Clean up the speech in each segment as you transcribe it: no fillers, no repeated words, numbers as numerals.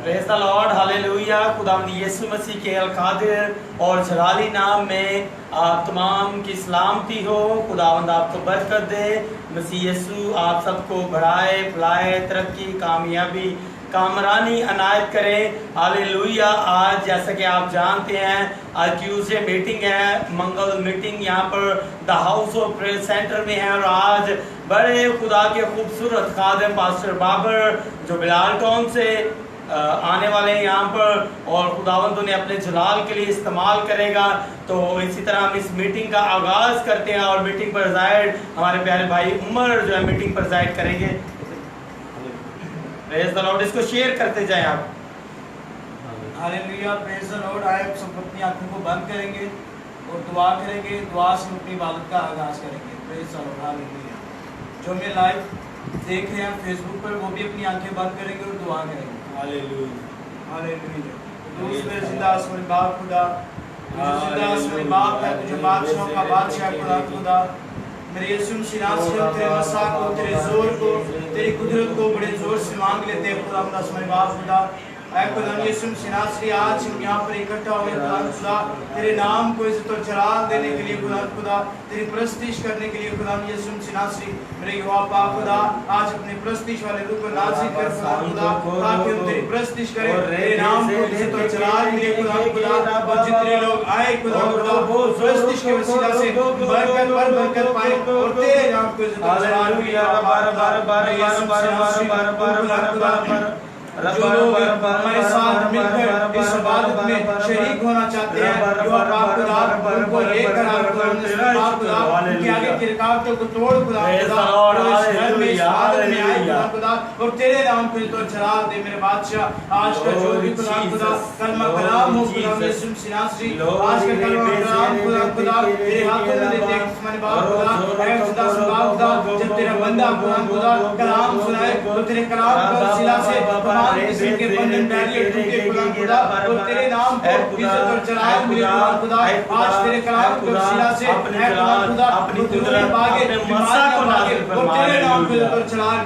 Praise the lord, hallelujah. खुदावंद यीशु मसीह के अल कादिर और जलाली नाम में आप तमाम की सलामती हो। खुदावंद आपको बरकत दे। मसीह यीशु आप सबको बढ़ाए, फैलाए, तरक्की, कामयाबी, कामरानी अनायत करें। हालेलुया। आज जैसा कि आप जानते हैं, आज ट्यूसडे मीटिंग है, मंगल मीटिंग यहाँ पर the house of prayer centre में है। और आज बड़े खुदा के खूबसूरत खादिम पास्टर बाबर जो बिलाल टाउन से आने वाले हैं यहाँ पर, और खुदावंद उन्हें अपने जलाल के लिए इस्तेमाल करेगा। तो इसी तरह हम इस मीटिंग का आगाज़ करते हैं और मीटिंग पर जाहिर हमारे प्यारे भाई उमर जो है मीटिंग पर जाहिर करेंगे। प्रेज़ द लॉर्ड, इसको शेयर करते जाएं आप। Hallelujah, praise the Lord. आए सब अपनी आंखों को बंद करेंगे और दुआ करेंगे। दुआ से अपनी इबादत का आगाज़ करेंगे। Praise the lord, hallelujah. जो हमें लाइव देख रहे हैं फेसबुक पर, वो भी अपनी आंखें बंद करेंगे और दुआ करेंगे। Hallelujah, hallelujah. दूसरे जिंदा आसमानी बाप खुदा, जो जिंदा आसमानी बाप है, तुझे बादशाह का बादशाह खुदा, मेरे यीशु मसीह नाम से तेरे मसा को, तेरे जोर को, तेरी कुदरत को बड़े जोर से मांग लेते हैं खुदा आसमानी बाप खुदा। ऐ खुदा यीशु मसीह नासरी, आज हम यहाँ पर इकट्ठा हुए खुदा तेरे नाम को इज्जत और जलाल देने के लिए खुदा तेरी प्रस्तिश करने के लिए खुदा यीशु मसीह नासरी, मेरे युवा पाक खुदा आज अपने प्रस्तिश वाले रूप को नाज़िल कर खुदा, ताकि हम तेरी प्रस्तिश करें, तेरे नाम को इज्जत और जलाल मिले खुदा। और जितने लोग आए खुदा प्रस्तिश के वसीला से बरकत पर बरकत पाए और तेरे नाम को इज्जत और जलाल मिले। जो लोग हमारे साथ मिलकर इस इबादत में शरीक होना चाहते हैं, जो आप खुदा उनको लेकर आप खुदा उनके आगे की रुकावटों को तोड़ खुदा और इस घर में इस इबादत में आए खुदा और तेरे नाम को तो जलाल दे मेरे बादशाह। आज का जो भी खुदा कलमा कलाम हो खुदा यीशु मसीह नासरी, आज का कलमा कलाम खुदा तेरे हाथों में देते हैं हमारे बाप खुदा। ऐ खुदा खुदा जब तेरा बंदा खुदा कलाम सुनाए तो तेरे कलाम के वसीला से किस्म के बंधन बैरियर टूटे खुदा और तेरे नाम को इज्जत और जलाल मिले खुदा। आज तेरे कलाम के वसीला से खुदा अपनी कुदरत पागे, बीमार को लागे और तेरे नाम को इज्जत और जलाल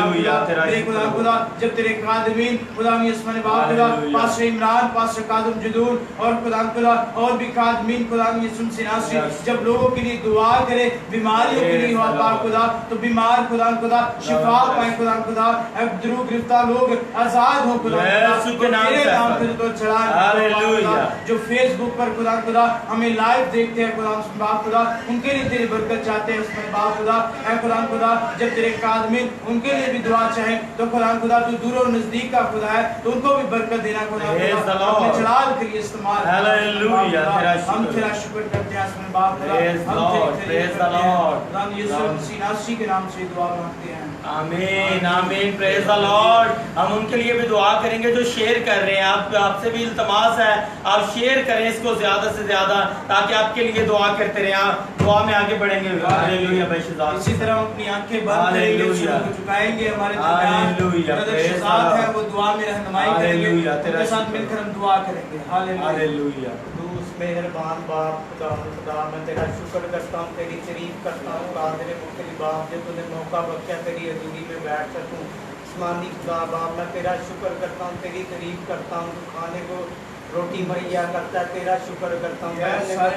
मिले तेरे खुदा। जब तेरे खादिमीन खुदा यीशु बाप खुदा पास्टर इमरान, पास्टर कादम जदूर और खुदा और भी खादिमीन खुदा यीशु मसीह नासरी जब लोगों के लिए दुआ करे, बीमारियों के लिए हुआ पाक खुदा, तो बीमार खुदा शिफा पाए खुदा अब द्रू गिरफ्तार लोग आजाद हो खुदा तेरे नाम पे तो चढ़ा। हालेलुया। जो फेसबुक पर खुदा हमें लाइव देखते हैं खुदा उनके लिए तेरी बरकत चाहते हैं उसमें बाप खुदा। ऐ खुदा जब तेरे कादमिन उनके लिए भी दुआ चाहे तो खुदा तू दूर और नजदीक का खुदा है, तो उनको भी बरकत देना खुदा अपने जलाल के लिए इस्तेमाल। हालेलुया। हम तेरा शुक्र करते हैं उसमें बाप खुदा, हम प्रेज़ द लॉर्ड नाम यीशु मसीह नासरी के नाम से दुआ मांगते हैं। आमीन आमीन। Praise the Lord. हम उनके लिए भी दुआ करेंगे जो शेयर कर रहे हैं। आपसे भी इल्तमास है आप शेयर करें इसको ज्यादा से ज्यादा, ताकि आपके लिए दुआ करते रहे, आप दुआ में आगे बढ़ेंगे। हालेलुया। भाई शहजाद इसी तरह अपनी आंखें बंद करेंगे, झुकाएंगे हमारे साथ है वो दुआ में रहनुमाई करेंगे, उनके साथ मिलकर हम दुआ करेंगे। हालेलुया। मेहरबान बाप खुदा मैं तेरा शुक्र करता हूँ, तेरी तारीफ करता हूँ कादिर मुख्तलिफ बाप जो तूने मौका बख्शा तेरी हजूरी में बैठ सकूँ। आसमानी खुदा बाप मैं तेरा शुक्र करता हूँ, तेरी तारीफ करता हूँ। तू खाने को रोटी मुहैया करता है, तेरा शुक्र करता हूँ।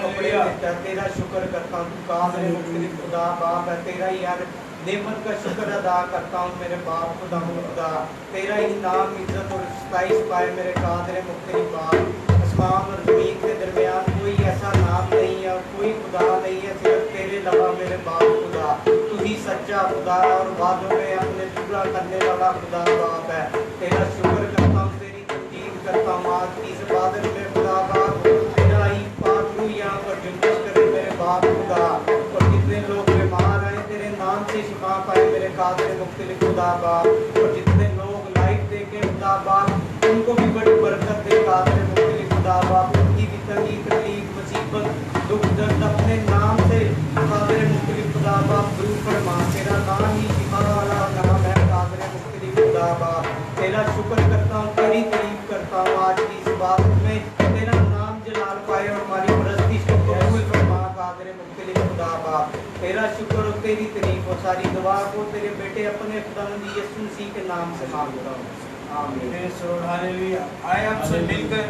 कपड़े देता है, तेरा शुक्र करता हूँ। तू कादिर मुख्तलिफ खुदा बाप है, तेरा ही हर नेमत का शुक्र अदा करता हूँ मेरे बाप खुदा। तेरा ही नाम इज्जत और सताइश पाए मेरे कादिर मुख्तलिफ बाप। आसमान और ज़मीन के दरमियान कोई ऐसा नाम नहीं है, कोई खुदा नहीं है सिर्फ तेरे अलावा मेरे बाप खुदा। तू ही सच्चा खुदा और वादों में अपने पूरा करने वाला खुदा बाप है। तेरा शुक्र करता हूँ, तेरी तकदीर करता हूँ। आज की इस इबादत में खुदा बाप तेरा ही पाक रूह यहाँ पर जुम्बश करे मेरे बाप खुदा। और जितने लोग बीमार आए तेरे नाम से शिफा पाए मेरे कादिर मुख्तलिफ खुदा बाप। और जितने लोग लाइव देखे खुदा बाप उनको भी बड़ी बरकत दे कादिर मुख्तलिफ खुदा बाप। उनकी भी तंगी तकलीफ मुसीबत दुख दर्द अपने नाम से कादिर मुख्तलिफ खुदा बाप दूर फरमा। तेरा नाम ही शिफा वाला नाम है कादिर मुख्तलिफ खुदा बाप। तेरा शुक्र करता हूँ, तेरी तारीफ करता हूँ। आज की इस इबादत में तेरा नाम जलाल पाए और हमारी प्रस्तिश को कबूल फरमा कादिर मुख्तलिफ खुदा बाप। तेरा शुक्र और तेरी तारीफ और सारी दुआ को तेरे बेटे अपने खुदावंद यीशु मसीह के नाम से मांगता हूँ। हालेलुया। आए हम सब मिलकर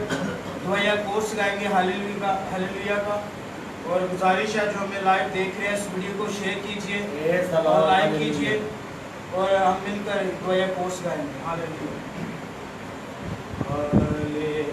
दुआ कोर्स गाएंगे हालेलुया का। और गुजारिश है जो हमें लाइव देख रहे हैं इस वीडियो को शेयर कीजिए और लाइक कीजिए और हम मिलकर दुआ कोर्स गाएंगे हालेलुया। हालेलुया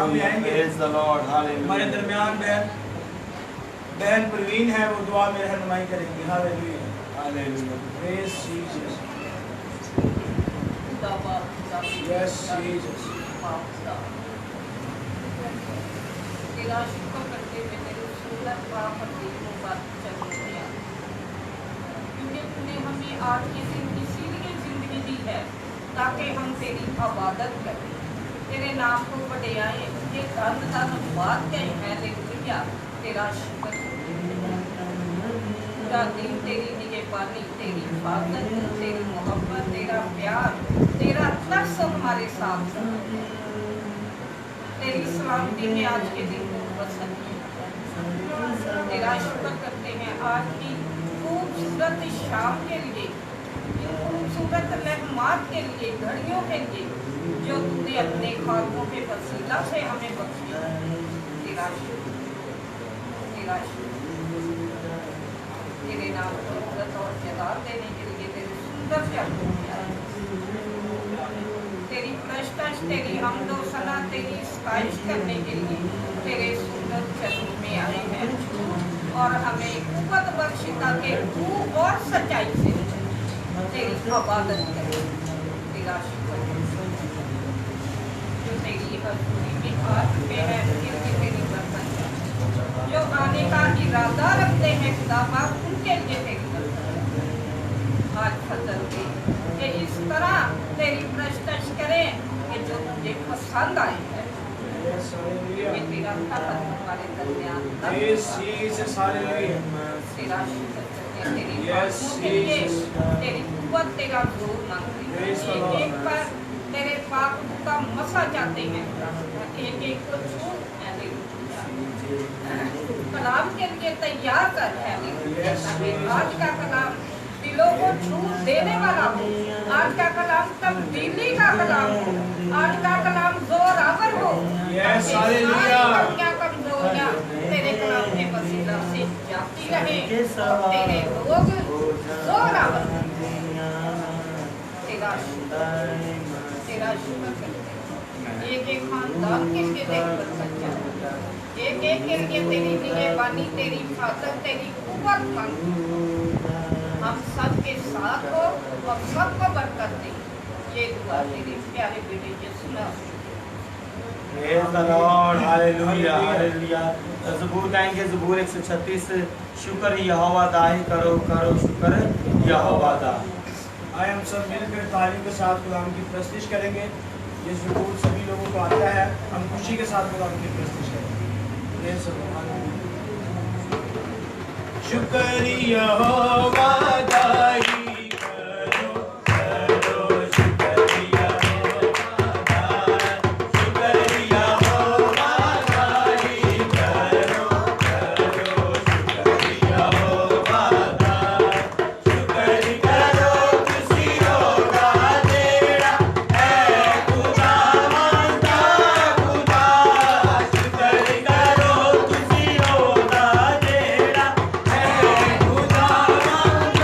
में आएंगे। Praise the Lord. Hallelujah. हमारे दरमियान बहन प्रवीण है, वो दुआ में रहनुमाई करेंगी। Hallelujah, Hallelujah. Praise Jesus, yes yes Jesus. तेरा शुक्र करते हुए तेरे सुंदर प्राप्ति मुबारक चलूं क्योंकि तूने हमें आज के दिन इसीलिए जिंदगी दी है ताकि हम तेरी इबादत करें, तेरे नाम को बढ़ाएं। ये धन बात क्या है, हालेलुया, तेरा शुक्र। पूरा दिन तेरी निगहबानी, तेरी हिफाजत, तेरी मोहब्बत, तेरा प्यार, तेरा तरस हमारे साथ है। तेरी सलामती में आज के दिन को पसंद है। तेरा शुक्र करते हैं आज की खूबसूरत शाम के लिए, खूबसूरत रहमत के लिए, घड़ियों के लिए जो तूने अपने खातों के वसीला से हमें बख्शी। तेरा शुक्र, तेरा शुक्र। तेरे नाम को इज्जत और जलाल देने के लिए तेरे सुंदर से तेरी प्रशंसा, तेरी हमदो सना, तेरी स्ताइश करने के लिए तेरे सुंदर चरणों में आए हैं और हमें कुव्वत बख्श ताकि तू और सच्चाई से तेरी इबादत करें। तेरा शुक्र जो तेरी हजूरी में आ चुके हैं, उनकी तेरी बरकत है। जो आने का इरादा रखते हैं खुदा पाक, उनके लिए तेरी बरकत आज फजल दे कि इस तरह तेरी प्रशंसा करें कि जो तुझे पसंद आए है। यस हालेलुया, ये तेरा खतन हमारे दरमियान यस जीसस, हालेलुया, तेरा शुक्र करते हैं, तेरी Yes, बातों के लिए Jesus. तेरी कुव्वत, तेरा जोर मांगते हैं। Praise the एक Lord. एक पर तेरे पाक का मसा जाते हैं, एक एक को छू। कलाम के लिए तैयार कर है ताकि आज का कलाम दिलों को छूट देने वाला हो, आज का कलाम तब्दीली का कलाम हो, आज का कलाम जोरावर हो। Yes, ताकि hallelujah. सारी कमियां कमजोरियां तेरे कलाम के वसीला से जाती रहे और तेरे लोग जोरावर हो। तेरा शुक्र, तेरा शुक्र करते हैं। एक एक खानदान के लिए तेरी बरकत चाहते, एक एक के लिए तेरी निगहबानी, तेरी हिफाजत, तेरी कुव्वत मांगते। हम सब के साथ हो और सबको बरकत दे। ये दुआ तेरे प्यारे बेटे यीशु मसीह। Praise the Lord. Hallelujah. Hallelujah. ज़बूर गाएंगे, ज़बूर 136। शुक्र यहोवा दा ही करो, करो शुक्र यहोवा दा। आए हम सब मिलकर तालीम के साथ गुलाम की प्रस्तुति करेंगे। ये ज़बूर सभी लोगों को आता है, हम खुशी के साथ गुलाम की प्रस्तुति करेंगे। ये सब शुक्र यहोवा दा ही करो, करो शुक्र यहोवा दा, शुक्र यहोवा दा ही करो, करो शुक्र यहोवा दा, शुक्र करो तुसी होगा जेड़ा है खुदावंद खुदा, शुक्र करो तुसी होगा जेड़ा है खुदावंद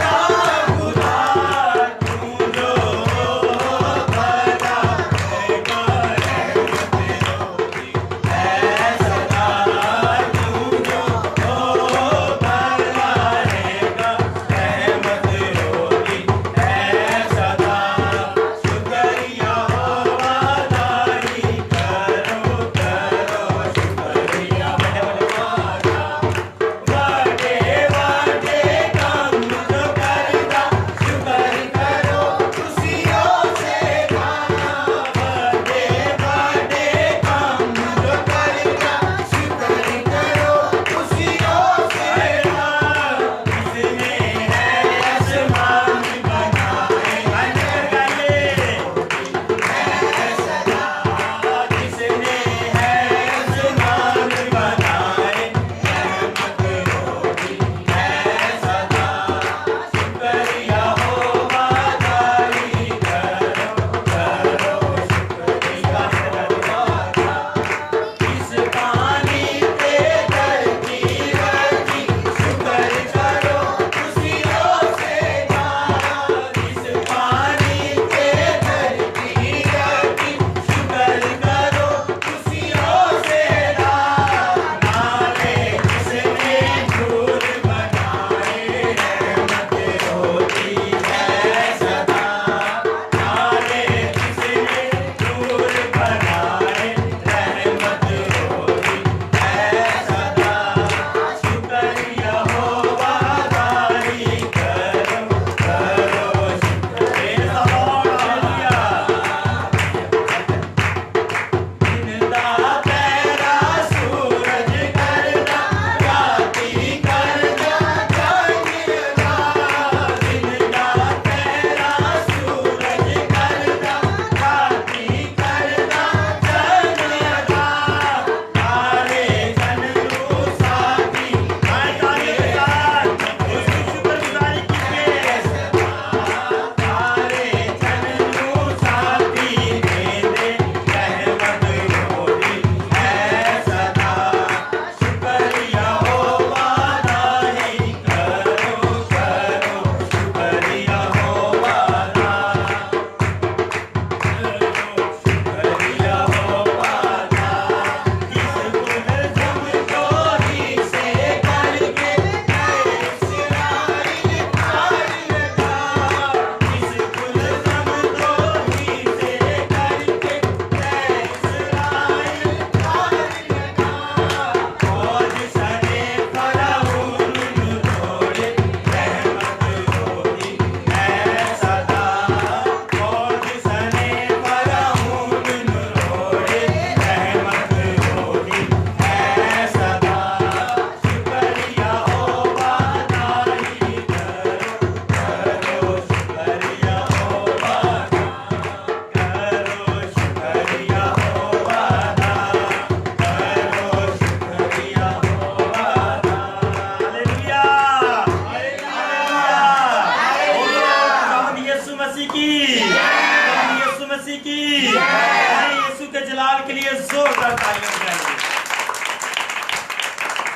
मसीह की अरे यीशु के जलाल के लिए जोरदार तालियां बजाएंगे।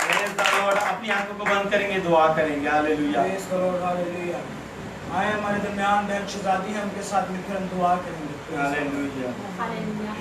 Praise the Lord। अपनी आंखों को बंद करेंगे, दुआ करेंगे। Hallelujah. Praise the Lord, hallelujah। आए हमारे दरमियान बहन शहजादी हैं, उनके साथ मिलकर हम दुआ करेंगे। हालेलुया। हालेलुया।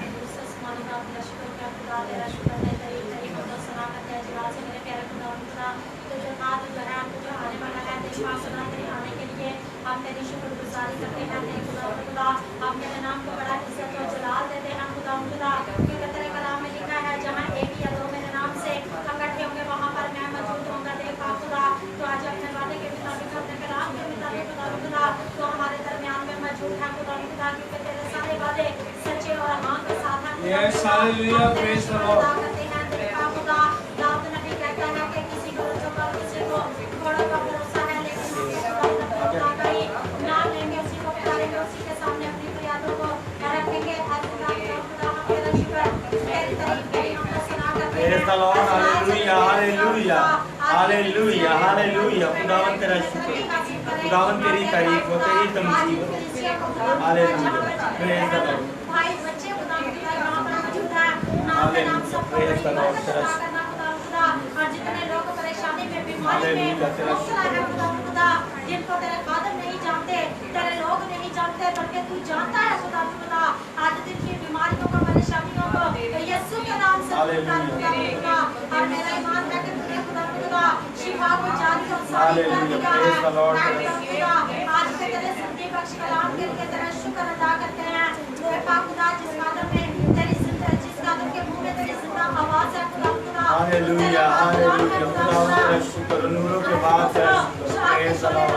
आसमानी का अपना शुक्र का खुदा, तेरा शुक्र है, तेरी खुदा सना करते हैं जलाल से मेरे प्यारे खुदा खुदा, तो जो हाथ जो है हमको जो आने वाला है तेरी मां खुदा, तेरे आने के लिए हम तेरी शुक्रगुजारी करते हैं तेरे खुदा खुदा। हम तेरे नाम को बड़ा इज्जत और जलाल देते हैं खुदा खुदा, क्योंकि तेरे कलाम में लिखा है जहाँ एक या दो मेरे नाम से इकट्ठे होंगे वहाँ पर मैं मौजूद होऊंगा देखा खुदा। तो आज अपने वादे के मुताबिक, अपने कलाम के मुताबिक खुदा खुदा, तो हमारे दरमियान में मौजूद है खुदा खुदा, क्योंकि तेरे सारे वादे सच्चे और हाँ के साथ हैं। Yes, hallelujah, praise the Lord। करते हैं देखा खुदा। दाऊद नबी कहता है कि किसी को रुझान, किसी को घोड़ों का भरोसा है, लेकिन हम खुदा का ही नाम लेंगे, उसी को पुकारेंगे, उसी के सामने अपनी फरियादों को रखेंगे। खुदा हम तेरा शुक्र, तेरी तारीफ, तेरी हमद सना करते हैं। Praise the Lord। Hallelujah, hallelujah, hallelujah, hallelujah. खुदावन तेरा शुक्र, खुदावन तेरी तारीफ हो, तेरी तमजीद हो। हालेलुया। Praise the Lord। भाई बच्चे खुदा खुदा यहाँ पर मौजूद है, नाम पे नाम सबको Praise the Lord। करना खुदा खुदा। और जितने लोग परेशानी में, बीमारी में हालेलुया। मुब्तला है खुदा खुदा, जिनको तेरे खादम नहीं जानते, तेरे लोग नहीं जानते, बल्कि तू जानता है खुदा खुदा। आज दिन की बीमारियों को, परेशानियों को यीशु के नाम से दूर कर खुदा खुदा। और मेरा ईमान है कि तूने खुदा खुदा शिफा को जारी और सारी कर दिया है। Praise the Lord। मैं खुदा खुदा आज के तेरे जिंदगी बख्श कलाम के लिए तेरा शुक्र अदा करते हैं। खुदा खुदा जिस कदम में तेरी जिंदगी, जिस कदम के मुंह में तेरी जिंदा आवाज है खुदा खुदा। Hallelujah, hallelujah. खुदावन तेरा शुक्र, नूरों के बाद तेरा शुक्र। Praise the Lord।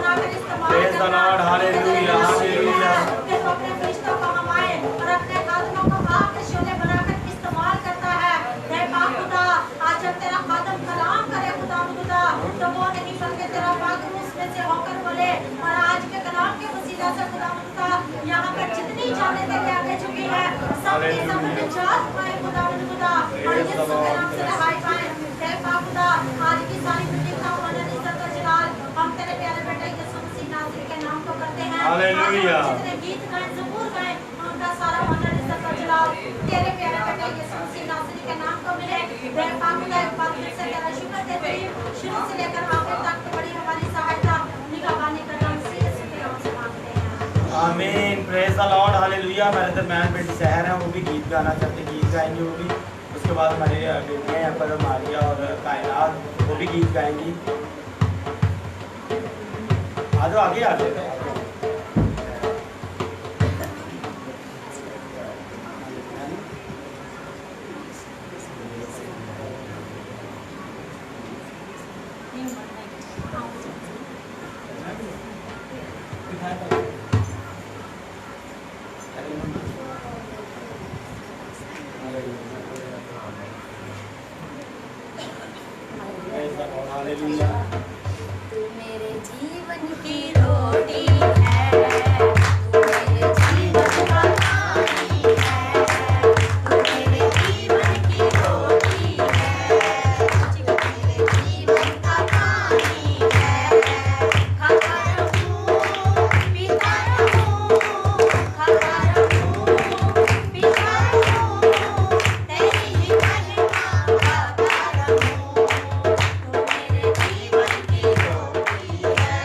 Praise the Lord। Hallelujah, hallelujah. कि तू अपने फरिश्तों को हमाए और अपने खादमों को आग के शोले बनाकर इस्तेमाल करता है। हे पाक खुदा, आज जब तेरा खादम कलाम करे खुदा खुदा, तो वो नहीं बल्कि तेरा पाक रूह उसमें से होकर बोले। और आज के कलाम के वसीला से खुदा खुदा, यहाँ पर जितनी जाने तेरे आगे झुकी है, सबकी सब निजात पाए खुदा खुदा, और यीशु के नाम से रिहाई पाए। हे पाक खुदा, आज की सारी बिल्डिंग का ऑनर, इज्जत और जलाल हम तेरे प्यारे बेटे यीशु मसीह नाज़री के नाम को करते हैं। हालेलुया। आज हम जितने गीत गाए, ज़बूर गाए, उनका सारा ऑनर, इज्जत और जलाल तेरे प्यारे बेटे यीशु मसीह नाज़री के नाम को मिले। हे पाक खुदा, एक बार फिर से तेरा शुक्र देते हैं, शुरू से लेकर आखिर तक बड़ी हमारी सहायता निगहबानी करना मसीह यीशु के नाम से मांगते हैं। आमीन। Praise the lord. हालेलुया। हमारे दरमियान बेटी सहर है, वो भी गीत गाना चाहते, गीत गाएंगे वो भी। उसके बाद हमारे बेटियाँ यहाँ पर मारिया और कायनात, वो भी गीत गाएंगी। आ जाओ आगे, आ जाओ। हालेलुया। तू मेरे जीवन की रोटी है, तू मेरे जीवन का पानी है, तू मेरे जीवन की रोटी है, तू मेरे जीवन का पानी है। खाता रहूं, पीता रहूं, खाता रहूं, पीता रहूं, तेरी ही महिमा गाता रहूं। तू मेरे जीवन की रोटी है।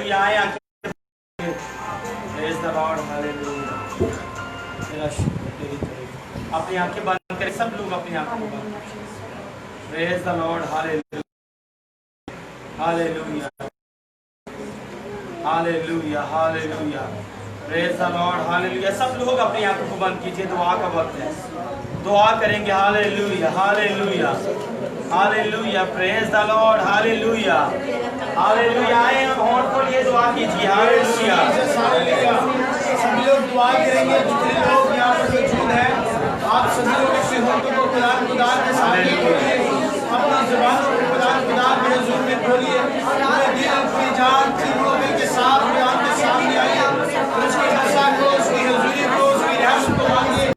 हालेलुया। आए प्रेज द लॉर्ड, हालेलुया। तेरा शुक्र तेरी तारीफ। अपनी आंखें बंद करें, सब लोग अपनी आंखें बंद करें। Praise the lord, hallelujah, hallelujah, hallelujah, hallelujah. Praise the lord, hallelujah. सब लोग अपनी आंखों को बंद कीजिए, दुआ का वक्त है, दुआ करेंगे। Hallelujah, hallelujah, hallelujah. Praise the lord, hallelujah, hallelujah. आए होंठ खोलिए, दुआ कीजिए। हालेलुया, सभी लोग दुआ करेंगे। जितने लोग यहाँ पर मौजूद हैं, आप सभी लोग अपने होठों को खुदा के सामने खोलिए, अपनी ज़ुबानों को खुदा के हुजूर में खोलिए। पूरे दिल, पूरी जान, दिल के साथ बयान के सामने आइए। उसकी रज़ा को, उसकी हुजूरी को, उसकी रहमत को मांगिए।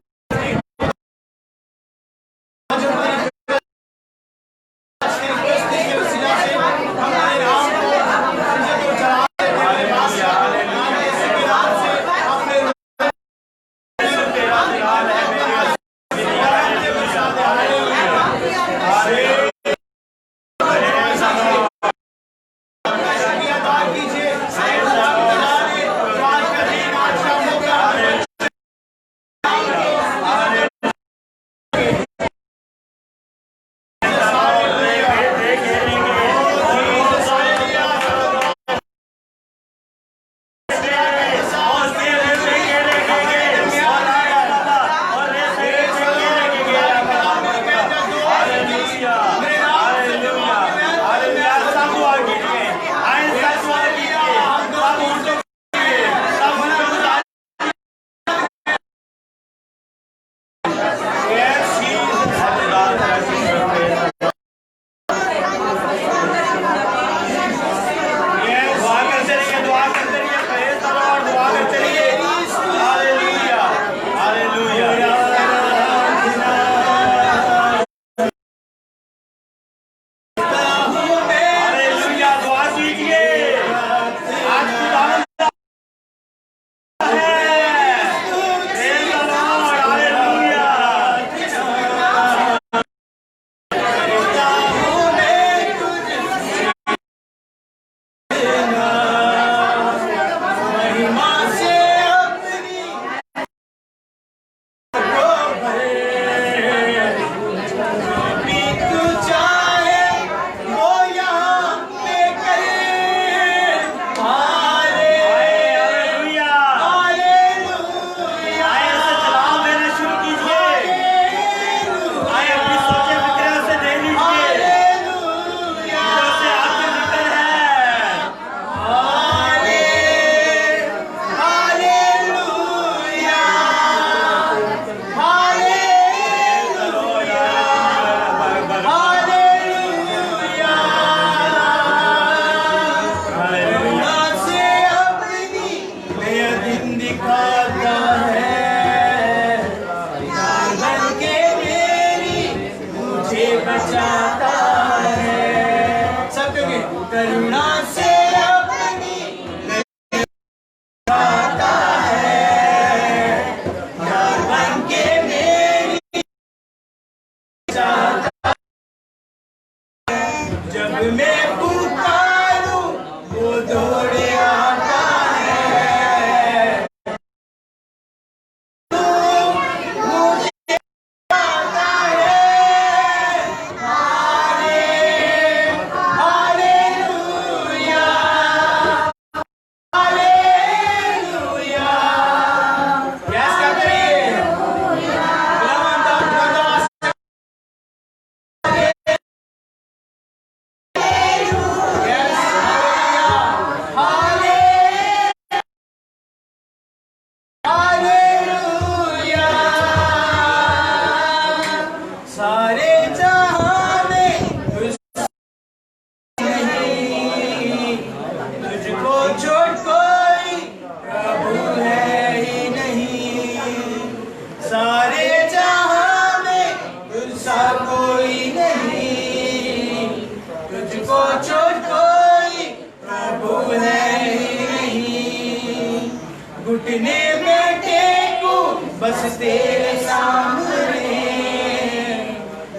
घुटने में टेकू बस तेरे सामने,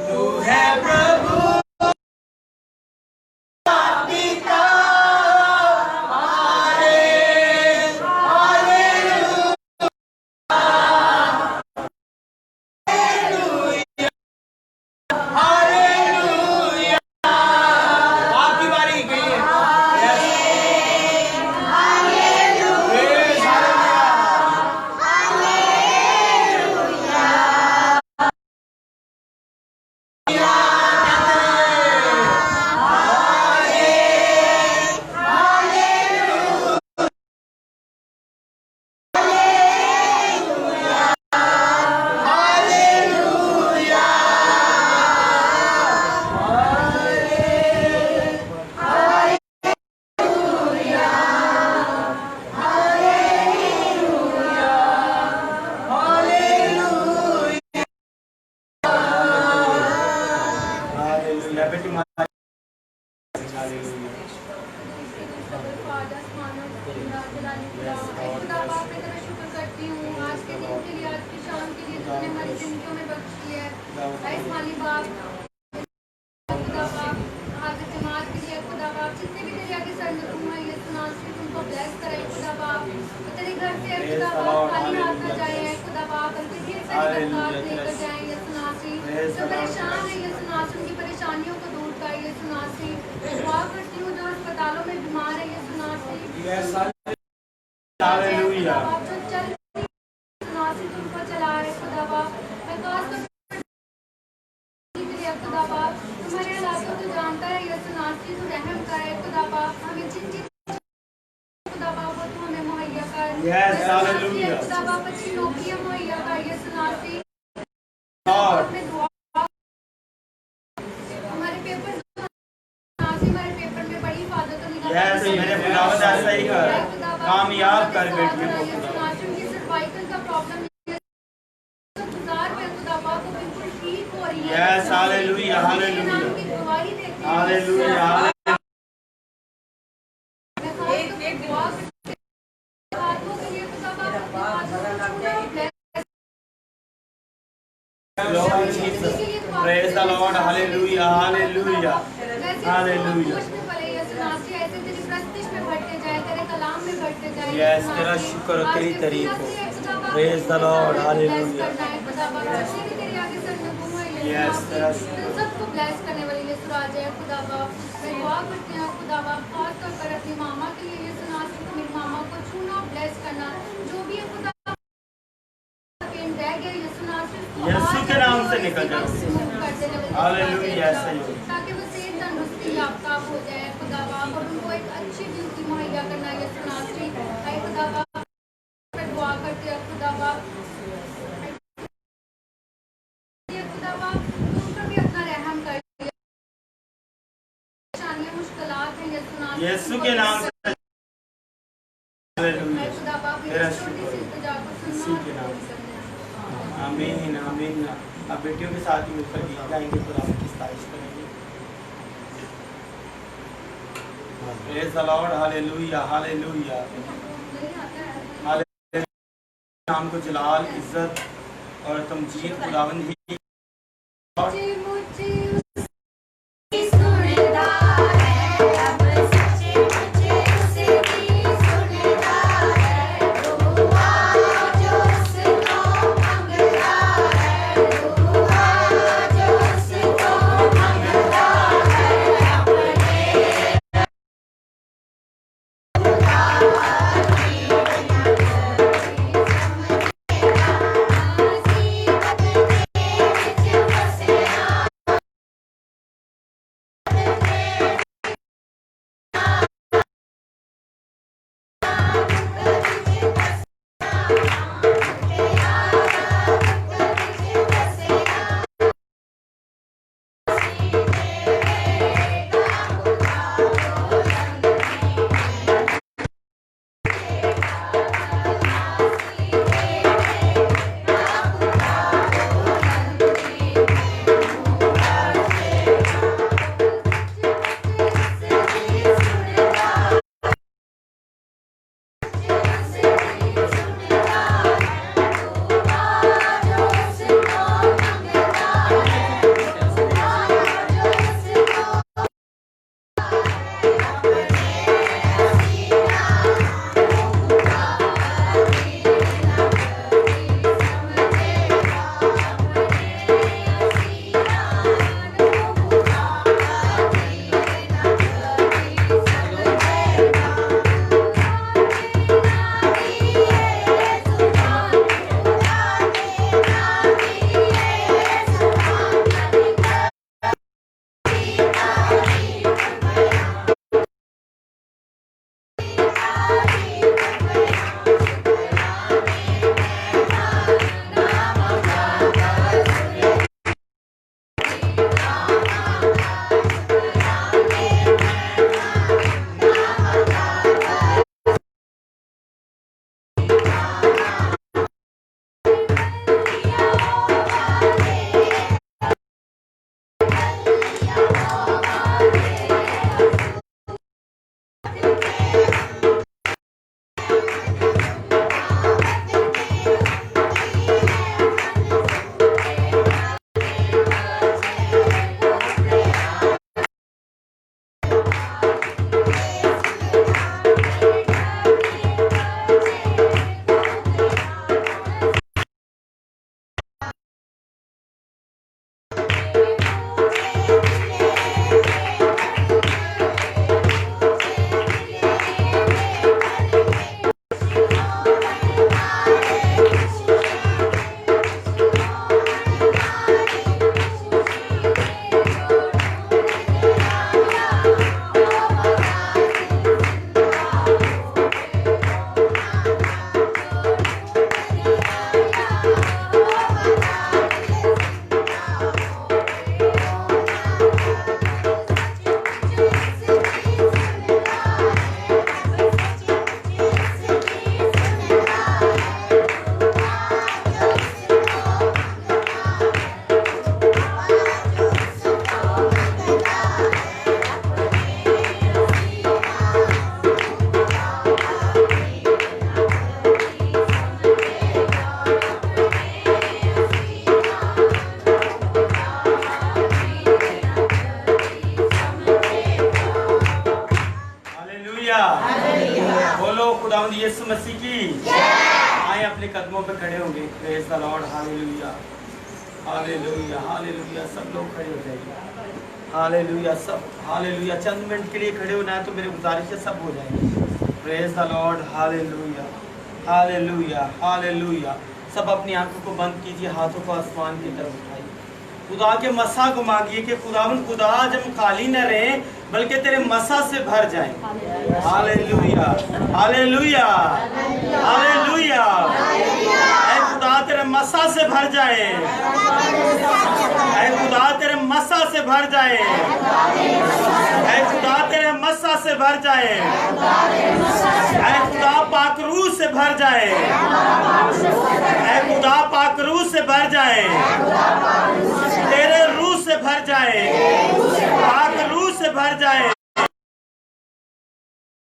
तू है प्रभु पिता। खुदा बाप मैं तेरा शुक्र करती हूँ आज के दिन के लिए, आज की शाम के लिए तूने हमारी जिंदगियों में बख्शी है। ऐ माली बाप खुदा बाप आज जमात के लिए खुदा बाप जितने भी तेरे आगे सर हुआ है ये सुना उनको ब्लेस करे खुदा बाप। तेरे घर से खुदा बाप खाली हाथ न जाए है खुदा बाप, बल्कि ढेर सारी बरकत लेकर जाए ये सुनासी। जो परेशान है ये सुनासी उनकी परेशानियों को दूर कर ये सुनासी। दुआ करती हूँ जो अस्पतालों में बीमार है ये सुनासी। हालेलुया जो चल सुनासी तुमको चला है खुदा बाप। मैं खास तौर खुदा बाप तुम्हारे हालातों को जानता है ये सुनासी, तू रहम करे खुदा बाप। हमें जिन जिन खुदा बाप वो तू हमें मुहैया कर। Yes, hallelujah. खुदा बाप अच्छी नौकरियां मुहैया कर ये सुनासी। Lord. में दुआ हमारे पेपर सुनासी, हमारे पेपर में बड़ी हिफाजत और निगरानी Yes, मेरे खुदावंद ऐसा ही कर, कामयाब कर बेटियों को खुदा। उनकी सर्वाइकल का प्रॉब्लम गुजार में खुदा बाप को बिल्कुल ठीक हो रही है। Yes, hallelujah, hallelujah. नाम की गवाही देते हैं। हालेलुया मैं खास तौर पे दुआ करती हूँ हाथों के लिए खुदा बाप अपने हाथों को छूना और bless Lord Jesus. Praise the Lord. Hallelujah. Hallelujah. Hallelujah. Yes, तेरा शुक्र और तेरी तारीफ हो। Praise the Lord. Hallelujah. Yes, तेरा शुक्र। सबको ब्लेस करने वाली ये सुराज है खुदा बाप। मैं दुआ करती हूँ खुदा बाप खास तौर पर अपनी मामा के लिए ये सुना कि मेरी मामा को छूना ब्लेस करना जो भी है खुदा रह गया ये सुना यीशु के नाम से निकल जाओ। हालेलुया ऐसे ही हो। ताकि वो सेहत तंदुरुस्ती याफ्ता हो जाए खुदा बाप और उनको एक अच्छी जिंदगी मुहैया करना ये सुना है खुदा बाप। मैं दुआ करती हूँ खुदा बाप खुदा बाप तुम पर भी अपना रहम कर परेशानियां मुश्किलात हैं ये सुना यीशु के नाम से हालेलुया खुदा बाप तेरा छोटी शुक्र सी इल्तिजा को यीशु सुनना के नाम और से। करना। आमीन आमीन। अब बेटियों के साथ ही मिलकर गीत गाएंगे, खुदा की तारीफ करेंगे। Praise the lord. Hallelujah hallelujah hallelujah. नाम को जलाल इज्जत और तमजीद खुदावंद ही मुझे मुझे सुनता है अब सच्चे मुझे उसकी सुनता है। दुआ जो उसको मांगता है, दुआ जो उसको मांगता है अपने खुदा की मुसीबत के विच फसेया खुदावंद यीशु मसीह की आए अपने कदमों पे खड़े होंगे। Praise the lord, hallelujah hallelujah hallelujah. सब लोग खड़े हो जाइए, हालेलुया सब, हालेलुया। चंद मिनट के लिए खड़े होना है तो मेरी गुजारिश है सब हो जाएंगे। Praise the lord, hallelujah hallelujah hallelujah. सब अपनी आंखों को बंद कीजिए, हाथों को आसमान की तरफ उठाइए, खुदा के मसा को मांगिए कि खुदावन खुदा जब खाली न रहे बल्कि तेरे मसा से भर जाएं। Hallelujah hallelujah hallelujah. ऐ खुदा तेरे मसा से भर जाए, ऐ खुदा तेरे मसा से भर जाए, ऐ खुदा तेरे मसा से भर जाए, ऐ खुदा पाकरू से भर जाए, ऐ खुदा पाकरू से भर जाए, तेरे रूह से भर जाए, पाक रूह से भर जाए।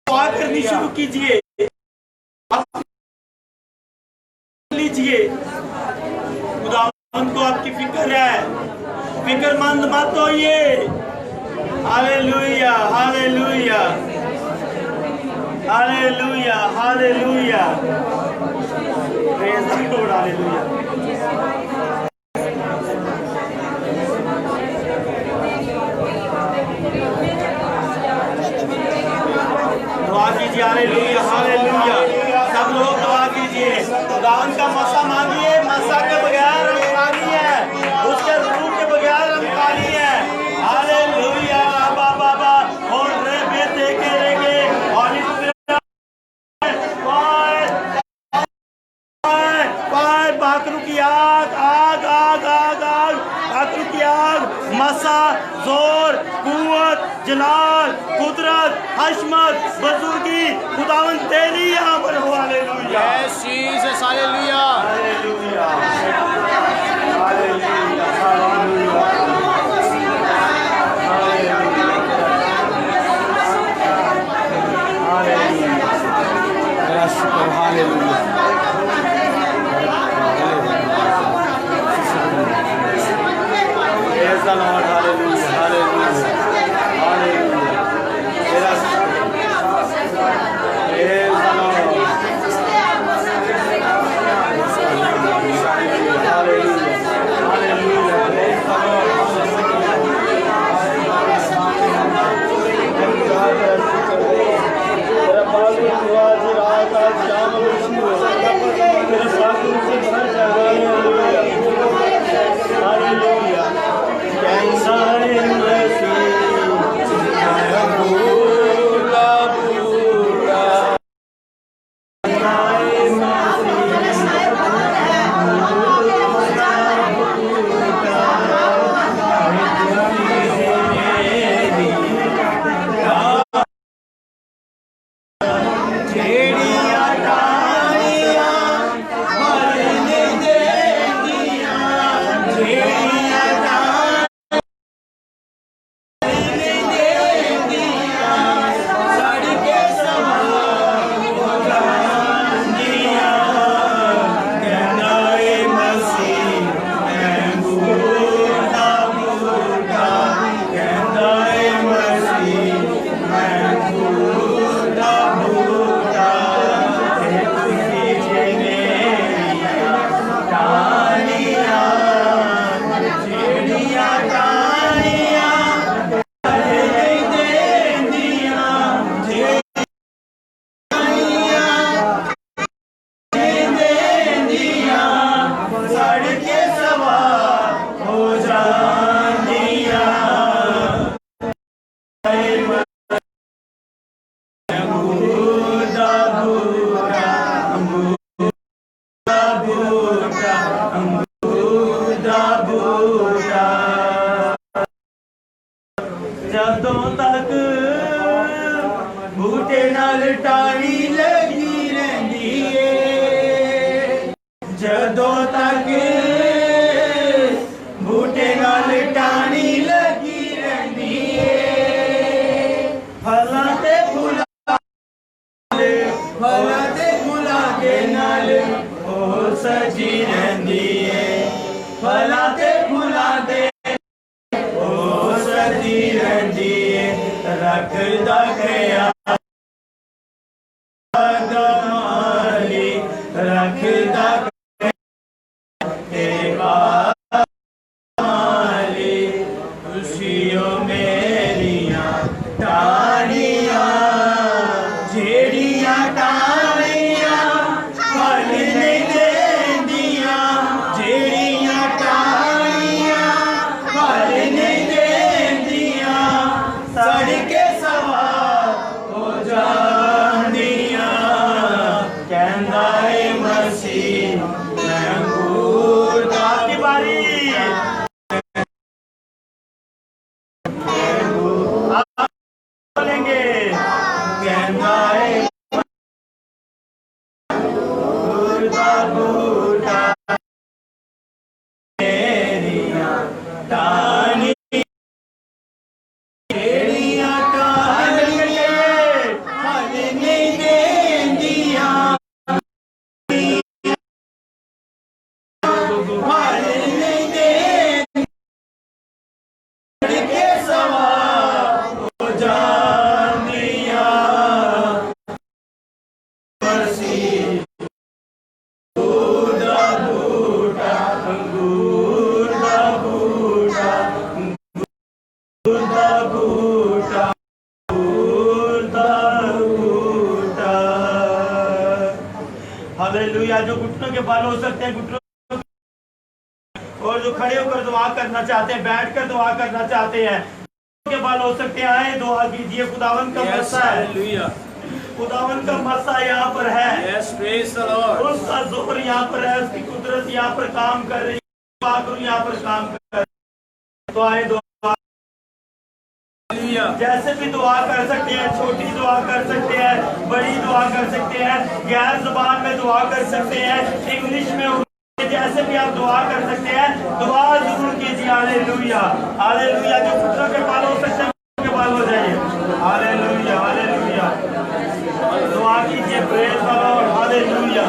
दुआ करनी शुरू कीजिए, लीजिए। खुदावंद को आपकी फिक्र है, फिक्रमंद मत होइए। Hallelujah hallelujah hallelujah hallelujah. Praise the lord, hallelujah. दुआ कीजिए, हालेलुया हालेलुया। सब लोग दुआ कीजिए, खुदावंद का मसा मांगिए। मसा के बगैर हम खाली है, उसके रूह के बगैर हम खाली है। हालेलुया बाबा और रे बेटे के रेगे और बाकरू की आग आग आग आग आग, बाकरू की आग, मसा, जोर, कुव्वत, जलाल, कुदरत, हशमत, बुजुर्गी खुदावंद तेरी यहाँ पर हो। Hallelujah, yes Jesus, hallelujah hallelujah hallelujah hallelujah. मेरा शुक्र, hallelujah. Praise the Lord, hallelujah, hallelujah, hallelujah. मेरा शुक्र, praise the Lord, hallelujah, hallelujah, praise the जदों तक बूटे नाल टाणी लगी रहिंदी है, जदों तक बूटे नाल टाणी लगी रहिंदी है। फलां ते फुलां दे नाल ओ सजी रहिंदी है, फलां ते फुलां दे रखदा ख्याल कमाली रखदा खुशियों मेरियां टालियां जेड़ियां टालियां फल नहीं देंदियां जेड़ियां टालियां फल नहीं देंदियां सड़ के सवा हो जांदियां कहंदा है मसीह अंगूर दा की बारी बोलेंगे कहना है बूटा बूटा मेरियां टानी मेरियां टानियां फल नहीं देंदियां फल नहीं देंदियां के सवा हो जानियां अंगूर दा बूटा अंगूर दा बूटा अंगूर दा बूटा अंगूर दा बूटा। हालेलुया। जो घुटनों के बाल हो सकते हैं घुटनों, और जो खड़े होकर दुआ करना चाहते हैं, बैठकर दुआ करना चाहते हैं, के बाल हो सकते हैं, आए दुआ कीजिए। खुदावन का मसा है, खुदावन का मसा यहाँ पर है, उसका ज़ोर यहाँ पर है, उसकी कुदरत यहाँ पर काम कर रही है, यहाँ पर काम कर रही है। तो आए दुआ जैसे भी दुआ कर सकते हैं, छोटी दुआ कर सकते हैं, बड़ी दुआ कर सकते हैं, गैर जुबान में दुआ कर सकते हैं, इंग्लिश में, जैसे भी आप दुआ कर सकते हैं, दुआ जरूर कीजिए। Hallelujah hallelujah. जो पुत्रों के बाल हो सकते हैं के बाल हो जाइए। Hallelujah hallelujah. दुआ कीजिए। Praise the lord. Hallelujah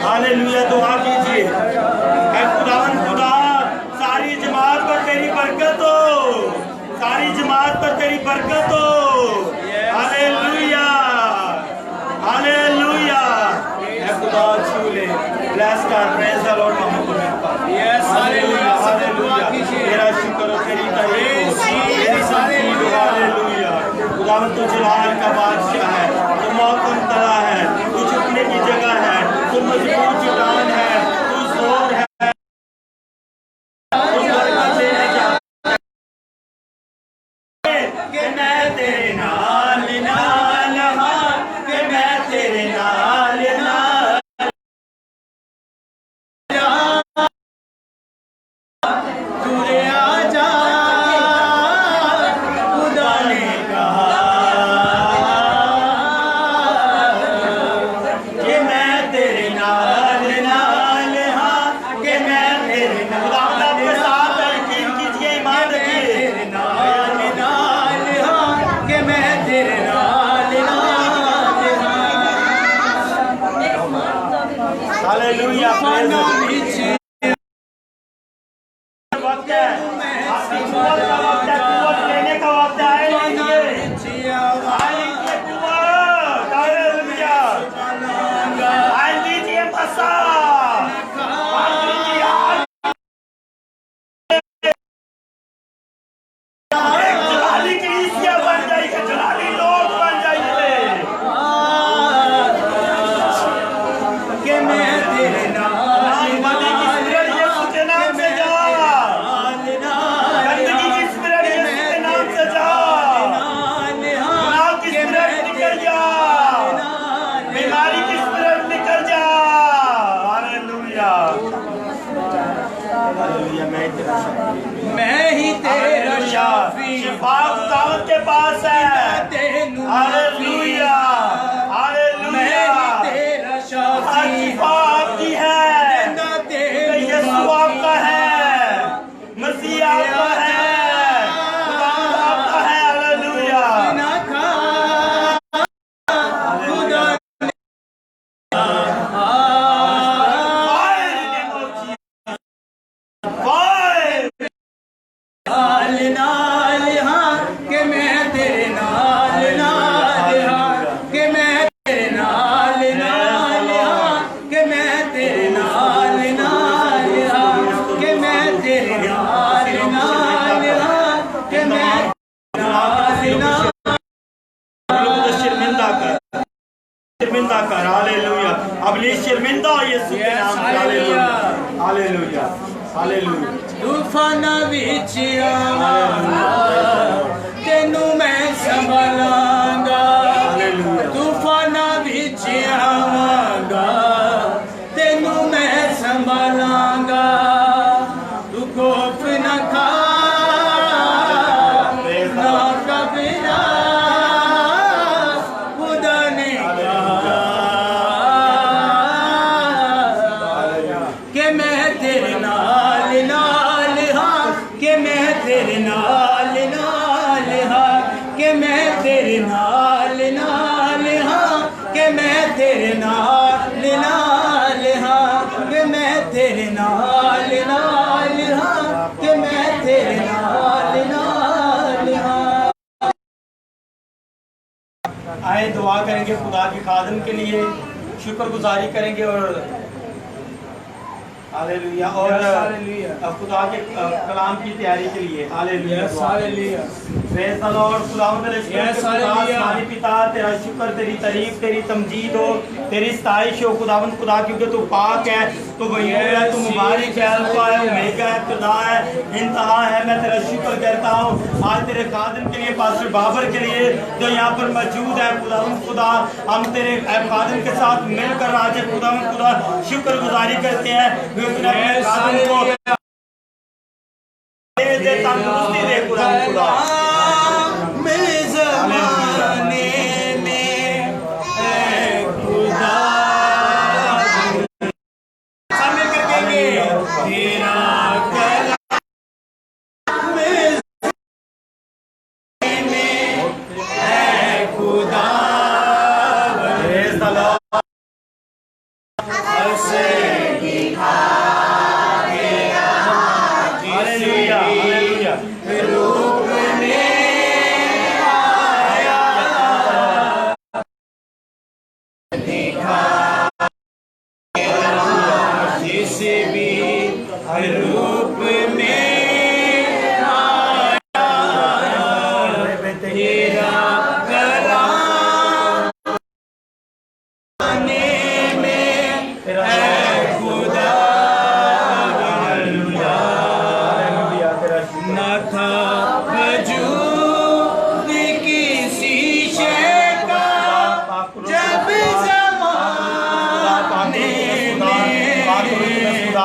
hallelujah. दुआ कीजिए। ऐ खुदावन खुदा, सारी जमात पर तेरी बरकत हो, सारी जमात पर तेरी बरकत हो। Hallelujah hallelujah. ऐ खुदा छू ले, ब्लेस कर। Praise the Lord. Yes hallelujah hallelujah. तेरा शुक्र हो, तेरी तारीफ हो, तेरी सारी हालेलुया। खुदावन तू जलाल का बादशाह है, तू मौसम तला है, तू झुकने की जगह है, तू मजबूत चट्टान है, तू जोर है, तू बरकत देने का कि मैं तेरे नाल नाल हां, कि मैं तेरे नाल नाल तुरे आजा। खुदा ने कहा कि मैं तेरे नाल नाल हां, कि मैं तेरे नाल आपके साथ है। यकीन कीजिए, ईमान रखिए। तेरे नाल नाल हां, कि मैं तेरे नाल नाल हां। हालेलुया। वक्त है, आपकी कुव्वत का वक्त है, कुव्वत लेने का वक्त है। आए लीजिए कुव्वत। हालेलुया। आए लीजिए मसा। एक जलाली कलीसिया बन जाइए, जलाली लोग बन जाइए। कि मैं तेरे नाल यीशु के नाम से जा, गंदगी की स्पिरिट यीशु के नाम से जा, गुनाह की स्पिरिट निकल जा, बीमारी की स्पिरिट निकल जा। Hallelujah hallelujah. मैं ही तेरा शाफी, शिफा खुदावंद के पास है। Hallelujah hallelujah. शिफा आपकी है, यीशु आपका है, मसीह आपका है, खुदावंद आपका है। हालेलुया नाल नाल हां, कि मैं तेरे हालेलुया। अबलीस शर्मिंदा हो यीशु के नाम से। Hallelujah hallelujah hallelujah. तूफाना विच आवांगा तेनू मैं संभालांगा, तूफाना विच आवांगा तेनू मैं संभालांगा, तू खौफ न खा ना कबीरा, खुदा ने कहा कि मैं तेरे नाल नाल हाँ, कि मैं तेरे नाल नाल हाँ, कि मैं तेरे नाल नाल हाँ, कि मैं तेरे नाल नाल हाँ, कि मैं तेरे नाल नाल हाँ, कि मैं तेरे नाल नाल हाँ। आए दुआ करेंगे खुदा के खादम के लिए, शुक्रगुजारी करेंगे और हालेलुया, और खुदा के कलाम की तैयारी के लिए। Hallelujah hallelujah. Praise the Lord. खुदावंद तेरे शुक्र, आसमानी पिता तेरा शुक्र, तेरी तारीफ, तेरी तमजीद हो, तेरी सताइश हो खुदावंद खुदा, क्योंकि तू पाक है, तू गयूर है, तू मुबारक है, अल्फा है, ओमेगा है, इब्तिदा है, इंतहा है। मैं तेरा शुक्र करता हूँ आज तेरे खादिम के लिए, पास्टर बाबर के लिए जो यहाँ पर मौजूद है। खुदावंद खुदा हम तेरे खादिम के साथ मिलकर आज खुदावंद खुदा शुक्रगुजारी करते हैं, क्योंकि अपने खादिम को दे तंदुरुस्ती दे खुदावंद खुदा।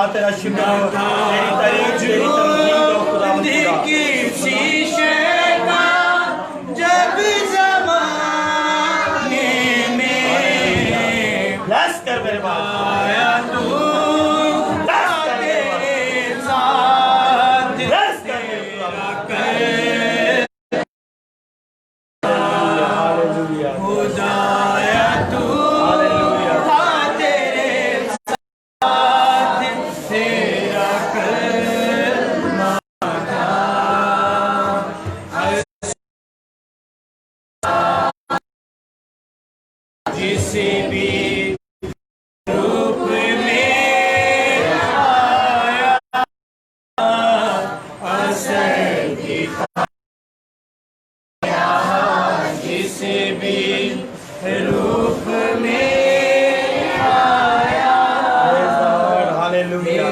तेरा शुक्र हो, तेरी तारीफ, तेरी तमजीद हो खुदावंद खुदा। जब ज़माने में ब्लेस कर मेरे बाप, आया तू तेरे साथ, ब्लेस कर मेरे बाप। हालेलुया खुदाया तू था तेरे साथ, तेरा कलमा था जिसे भी रूप में आया असर दिखाया, जिसे भी रूप में आया हालेलुया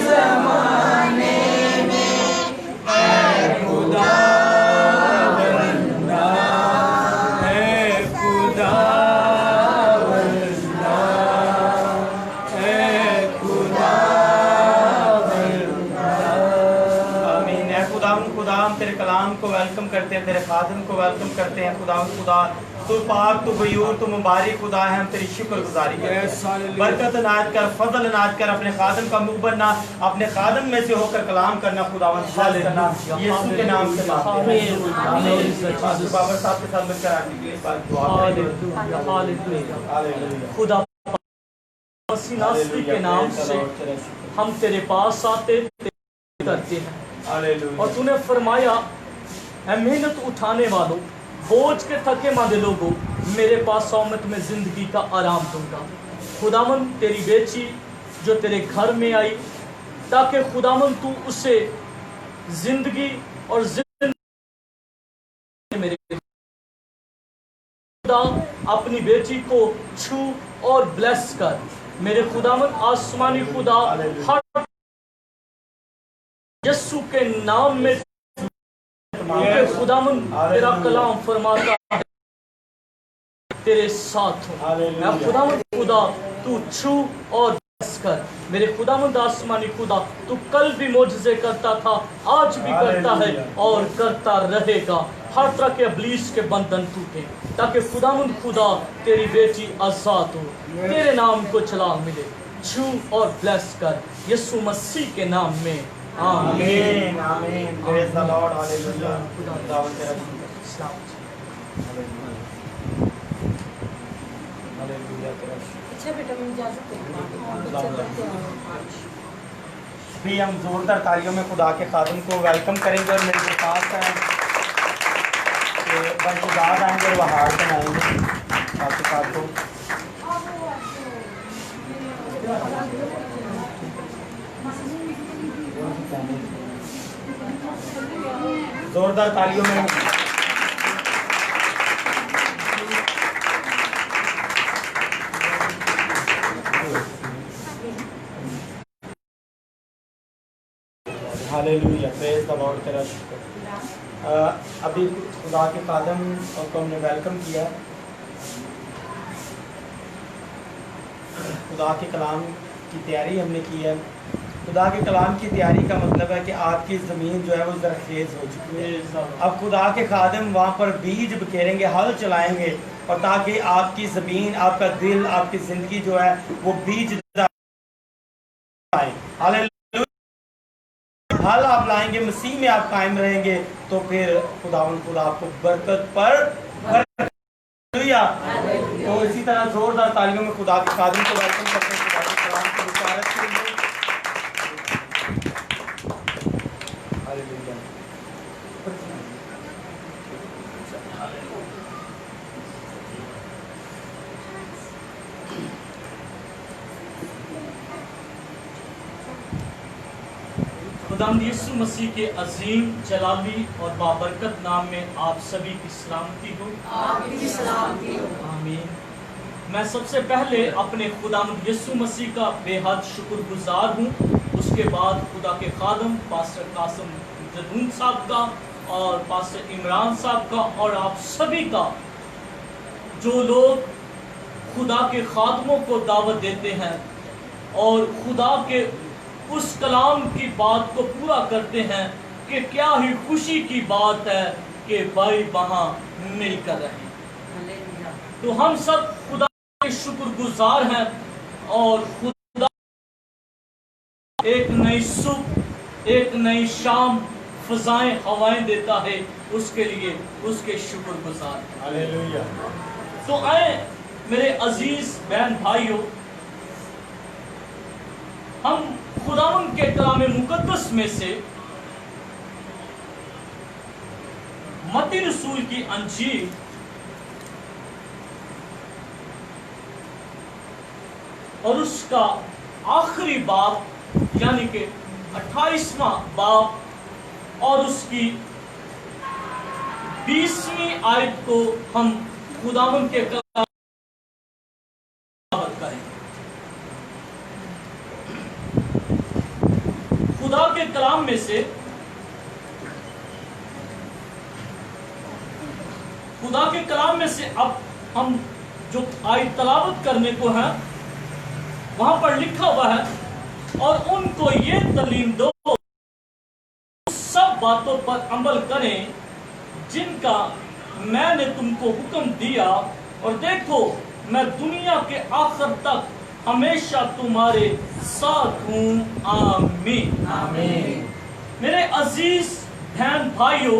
ज़माने में है खुदा बंदा, है खुदा बंदा, है खुदा बंदा। आमीन। है खुदावंद खुदा, हम तेरे कलाम को वेलकम करते हैं, तेरे खादिम को वेलकम करते हैं खुदावंद खुदा। तू पाक, तू गयूर, तू मुबारक खुदा है, हम तेरी शुक्रगुजारी करते हैं। बरकत अनायत कर, फजल अनायत कर, अपने खादिम का मुंह बनना, अपने खादिम में से होकर कलाम करना खुदावंद करना, यीशु के नाम से मांगते हैं। पास्टर बाबर साहब के साथ मिलकर आने के लिए बात दुआ करेंगे। हालेलुया खुदा मसीह नासरी के नाम से हम तेरे पास आते करते हैं, हालेलुया और तूने फरमाया है मेहनत उठाने वालों, बोझ के थके मांदे लोगों, मेरे पास आओ, मैं तुम्हें जिंदगी का आराम दूंगा। खुदावन तेरी बेटी जो तेरे घर में आई, ताकि खुदावन तू उसे जिंदगी और मेरे खुदा अपनी बेटी को छू और ब्लेस कर। मेरे खुदावन आसमानी खुदा हर यीशु के नाम में खुदावन तेरा कलाम फरमाता है तेरे साथ हूँ। मैं खुदावन खुदा तू छू और ब्लेस कर। मेरे खुदावंद आसमानी खुदा तू कल भी मोजज़े करता था, आज भी करता है और करता रहेगा। हर तरह के इब्लीस के बंधन टूटे ताकि खुदावंद खुदा तेरी बेटी आजाद हो, तेरे नाम को चला मिले। छू और ब्लेस कर यीशु मसीह के नाम में, आमीन आमीन। Praise the lord, hallelujah. खुदावंद तेरा हालेलुया तेरा अच्छा बेटा मैं इजाजत देती हूँ। भी हम जोरदार तालियों में खुदा के खादिम को वेलकम करेंगे और मेरे दरख्वास्त है कि बंशुदाद आएंगे और वह हार बनाएंगे आपके साथ को। जोरदार तालियों में हालेलुया, प्रेज द लॉर्ड, तेरा शुक्र। अभी खुदा के खादिम को हमने वेलकम किया। खुदा के कलाम की तैयारी हमने की है। खुदा के कलाम की तैयारी का मतलब है कि आपकी ज़मीन जो है वो ज़रखेज़ हो चुकी है। अब खुदा के खादिम वहाँ पर बीज बखेरेंगे, हल चलाएंगे, और ताकि आपकी ज़मीन, आपका दिल, आपकी ज़िंदगी जो है वो बीज हालेलुया हल आप लाएंगे, मसीह में आप कायम रहेंगे, तो फिर खुदावंद खुदा आपको बरकत पर हालेलुया। तो इसी तरह जोरदार तालियों में खुदा के खादिम को वेलकम करते हैं। खुदा के कलाम को विचारत करेंगे। हालेलुया। खुदावंद यीशु मसीह के अजीम जलाली और बाबरकत नाम में आप सभी की सलामती हो। आमीन। मैं सबसे पहले अपने खुदावंद यीशु मसीह का बेहद शुक्रगुजार हूँ। उसके बाद खुदा के खादम पास्टर कासिम जदून साहब का और पास्टर इमरान साहब का और आप सभी का, जो लोग खुदा के खादमों को दावत देते हैं और खुदा के उस कलाम की बात को पूरा करते हैं कि क्या ही खुशी की बात है कि भाई वहाँ मिलकर रहे। तो हम सब खुदा के शुक्रगुजार हैं और खुदा एक नई सुबह, एक नई शाम, फजाएं हवाएं देता है, उसके लिए उसके शुक्रगुजार हैं। हालेलुया। तो आए मेरे अजीज बहन भाइयों, हम खुदावन के कलाम मुकद्दस में से मत्ती रसूल की अंजील और उसका आखिरी बाब यानी कि 28वां बाब और उसकी 20वीं आयत को हम खुदावन के कलाम करें। खुदा के कलाम में से अब हम जो आयत तलावत करने को है वहां पर लिखा हुआ है, और उनको ये तालीम दो सब बातों पर अमल करें जिनका मैंने तुमको हुक्म दिया, और देखो मैं दुनिया के आखिर तक हमेशा तुम्हारे साथ हूँ। आमीन आमीन। मेरे अजीज बहन भाइयों,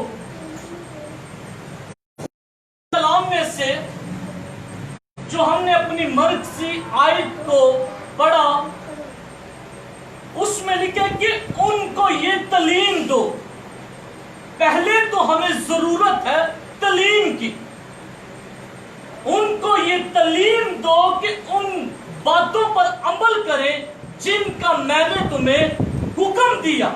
कलाम में से जो हमने अपनी मर्जी आयत को पढ़ा, उसमें लिखा कि उनको ये तालीम दो। पहले तो हमें जरूरत है तालीम की। उनको ये तालीम दो कि उन बातों पर अमल करें जिनका मैंने तुम्हें हुक्म दिया।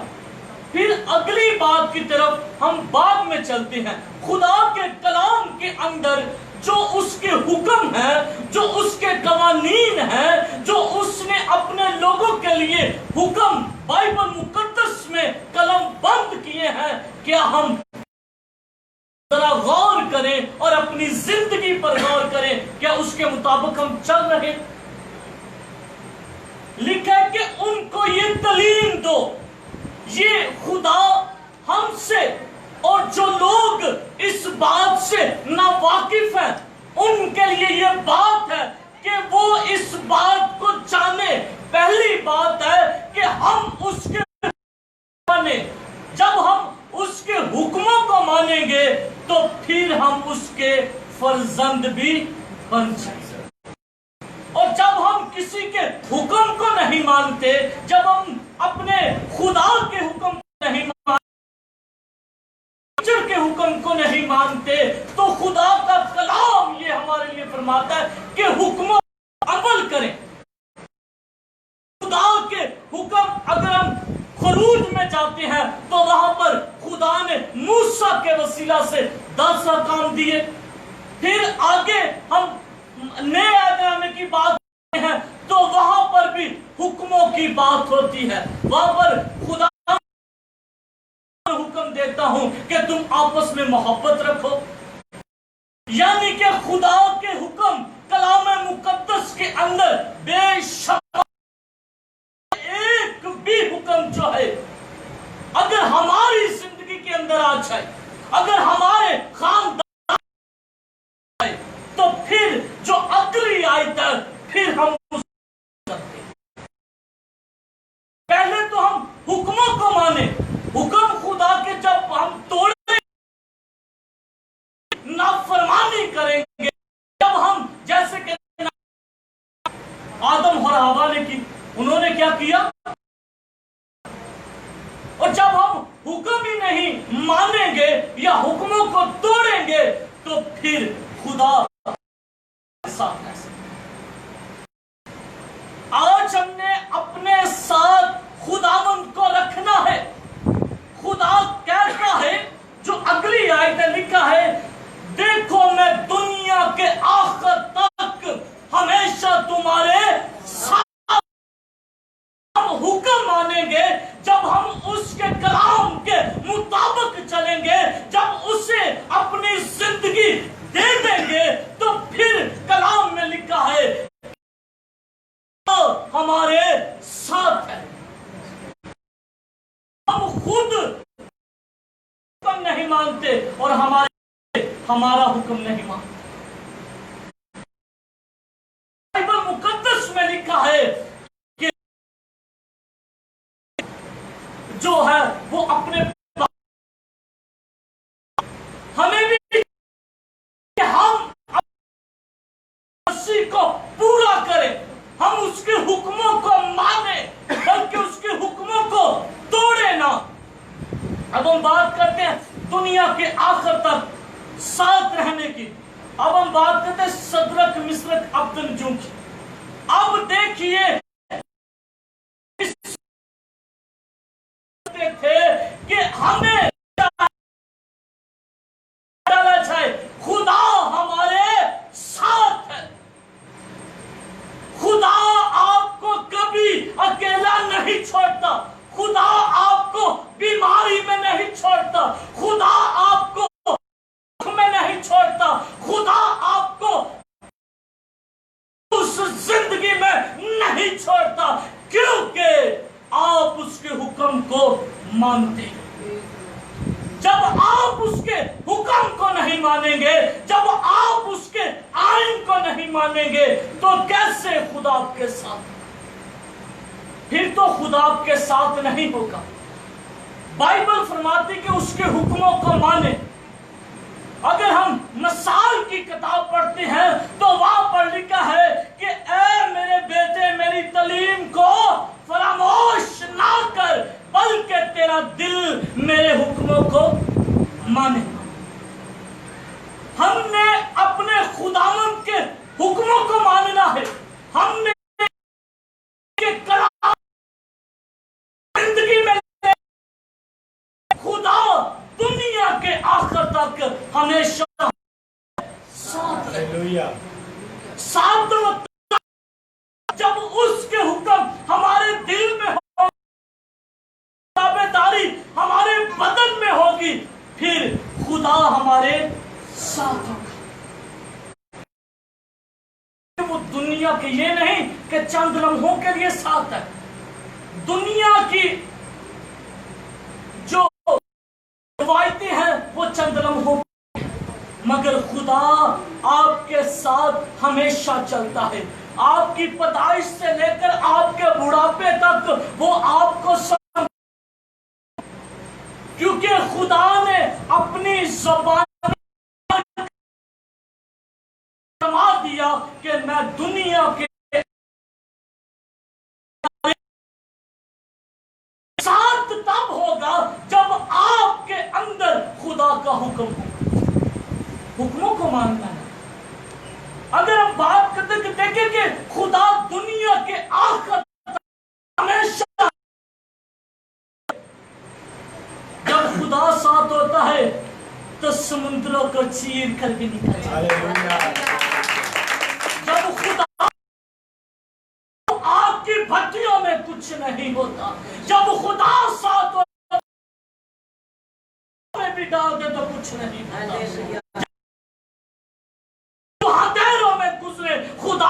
फिर अगली बात की तरफ हम बाद में चलते हैं। खुदा के कलाम के अंदर जो उसके हुक्म है, जो उसके कवानीन है, जो उसने अपने लोगों के लिए हुक्म बाइबल मुकद्दस में कलम बंद किए हैं, क्या हम जरा गौर करें और अपनी जिंदगी पर गौर करें, क्या उसके मुताबिक हम चल रहे? लिखा है कि उनको ये तालीम दो। ये खुदा हमसे और जो लोग इस बात से नावाकिफ हैं, उनके लिए ये बात है कि वो इस बात को जाने। पहली बात है कि हम उसके माने। जब हम उसके हुक्मों को मानेंगे तो फिर हम उसके फर्जंद भी बन जाएंगे। और जब हम किसी के हुक्म को नहीं मानते, जब हम अपने खुदा के हुक्म को नहीं मानते, के हुक्म को नहीं मानते, तो खुदा का कलाम ये हमारे लिए फरमाता है कि हुक्मों पर अमल करें। खुदा के हुक्म, अगर हम खरूज में जाते हैं तो वहां पर खुदा ने मूसा के वसीला से 10 काम दिए। फिर आगे हम नए आदमी की बात करते हैं तो वहां पर भी हुक्मों की बात होती है। वहां पर खुदा हुक्म देता हूं कि तुम आपस में मोहब्बत रखो। यानी कि खुदा के हुक्म कलाम मुकद्दस के अंदर बेशक एक भी हुक्म जो है अगर हमारी जिंदगी के अंदर आ जाए, अगर हमारे खानदान आए, तो फिर जो अगली आयत है फिर हम पहले तो हम हुक्मों को माने। हुक्म खुदा के जब हम तोड़े, नाफरमानी करेंगे, जब हम जैसे कि आदम और हवा ने की, उन्होंने क्या किया? और जब हम हुक्म ही नहीं मानेंगे या हुक्मों को तोड़ेंगे तो फिर खुदा साथ है। आज हमने अपने साथ खुदावंद को रखना है। खुदा कहता है, जो अगली आयत लिखा है, देखो मैं दुनिया के आखिर तक हमेशा तुम्हारे साथ। हम हुक्म मानेंगे, जब हम उसके कलाम के मुताबिक चलेंगे, जब उसे अपनी जिंदगी दे देंगे, तो फिर कलाम में लिखा है तो हमारे साथ है। हम खुद हुक्म नहीं मानते और हमारा हुक्म नहीं मानते। बाइबल मुकद्दस में लिखा है कि जो है वो अपने हमें भी कि हम उसी को पूरा करें, हम उसके हुक्मों को माने, बल्कि उसके हुक्मों को तोड़े ना। अब हम बात करते हैं दुनिया के आखिर तक साथ रहने की। अब हम बात करते हैं सदरक मिस्रक अब्दुल की। अब देखिए थे कि हमें डाला जाए, खुदा हमारे साथ है। खुदा आपको कभी अकेला नहीं छोड़ता। खुदा आपको बीमारी में नहीं छोड़ता। खुदा आपको में नहीं छोड़ता। खुदा आपको उस जिंदगी में नहीं छोड़ता, क्योंकि आप उसके हुक्म को मानते हैं। जब आप उसके हुक्म को नहीं मानेंगे, जब आप उसके आईन को नहीं मानेंगे, तो कैसे खुदा आपके साथ? फिर तो खुदा आपके साथ नहीं होगा। बाइबल फरमाती कि उसके हुक्मों को माने। अगर हम मिसाल की किताब पढ़ते हैं तो वहां पर लिखा है कि ऐ मेरे बेटे, मेरी तालीम को फरामोश ना कर, बल्कि तेरा दिल मेरे हुक्मों को माने। हमने अपने खुदावंद के हुक्मों को मानना है। हमने जिंदगी में खुदा दुनिया के आखिर तक हमेशा साथ साथ जब उसके हुक्म हमारे दिल में हो, ताबेदारी हमारे बदन में होगी, फिर खुदा हमारे साथ होगा। वो दुनिया के ये नहीं कि चंद लम्हों के लिए साथ है, दुनिया की जो रवायतें हैं वो चंद लम्हों, मगर खुदा आपके साथ हमेशा चलता है। आपकी पैदाइश से लेकर आपके बुढ़ापे तक वो आपको क्योंकि खुदा ने अपनी ज़बान फरमा दिया कि मैं दुनिया के साथ तब होगा जब आपके अंदर खुदा का हुक्म होगा। हुक्मों को मानना है। अगर हम बात करते देखें कि खुदा दुनिया के आखिर हमेशा, जब खुदा साथ होता है तो समुद्रों को चीर कर भी निकल जाता है। जब खुदा आपकी भट्टियों में कुछ नहीं होता, जब खुदा साथ होता में भी डाल दे तो कुछ नहीं होता। हथेरों में गुजरे खुदा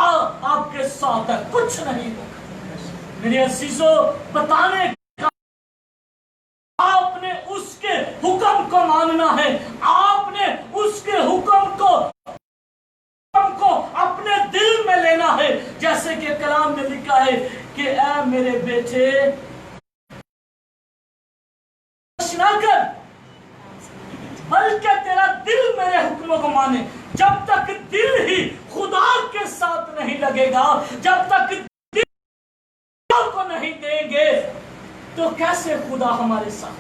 आपके साथ है, कुछ नहीं होगा। मेरे अजीजों, बताने का आपने उसके हुक्म को मानना है, आपने उसके हुक्म को अपने दिल में लेना है। जैसे कि कलाम में लिखा है कि ऐ मेरे बेटे ना कर, बल्कि तेरा दिल मेरे हुक्मों को माने। जब तक दिल ही खुदा के साथ नहीं लगेगा, जब तक दिल को नहीं देंगे, तो कैसे खुदा हमारे साथ?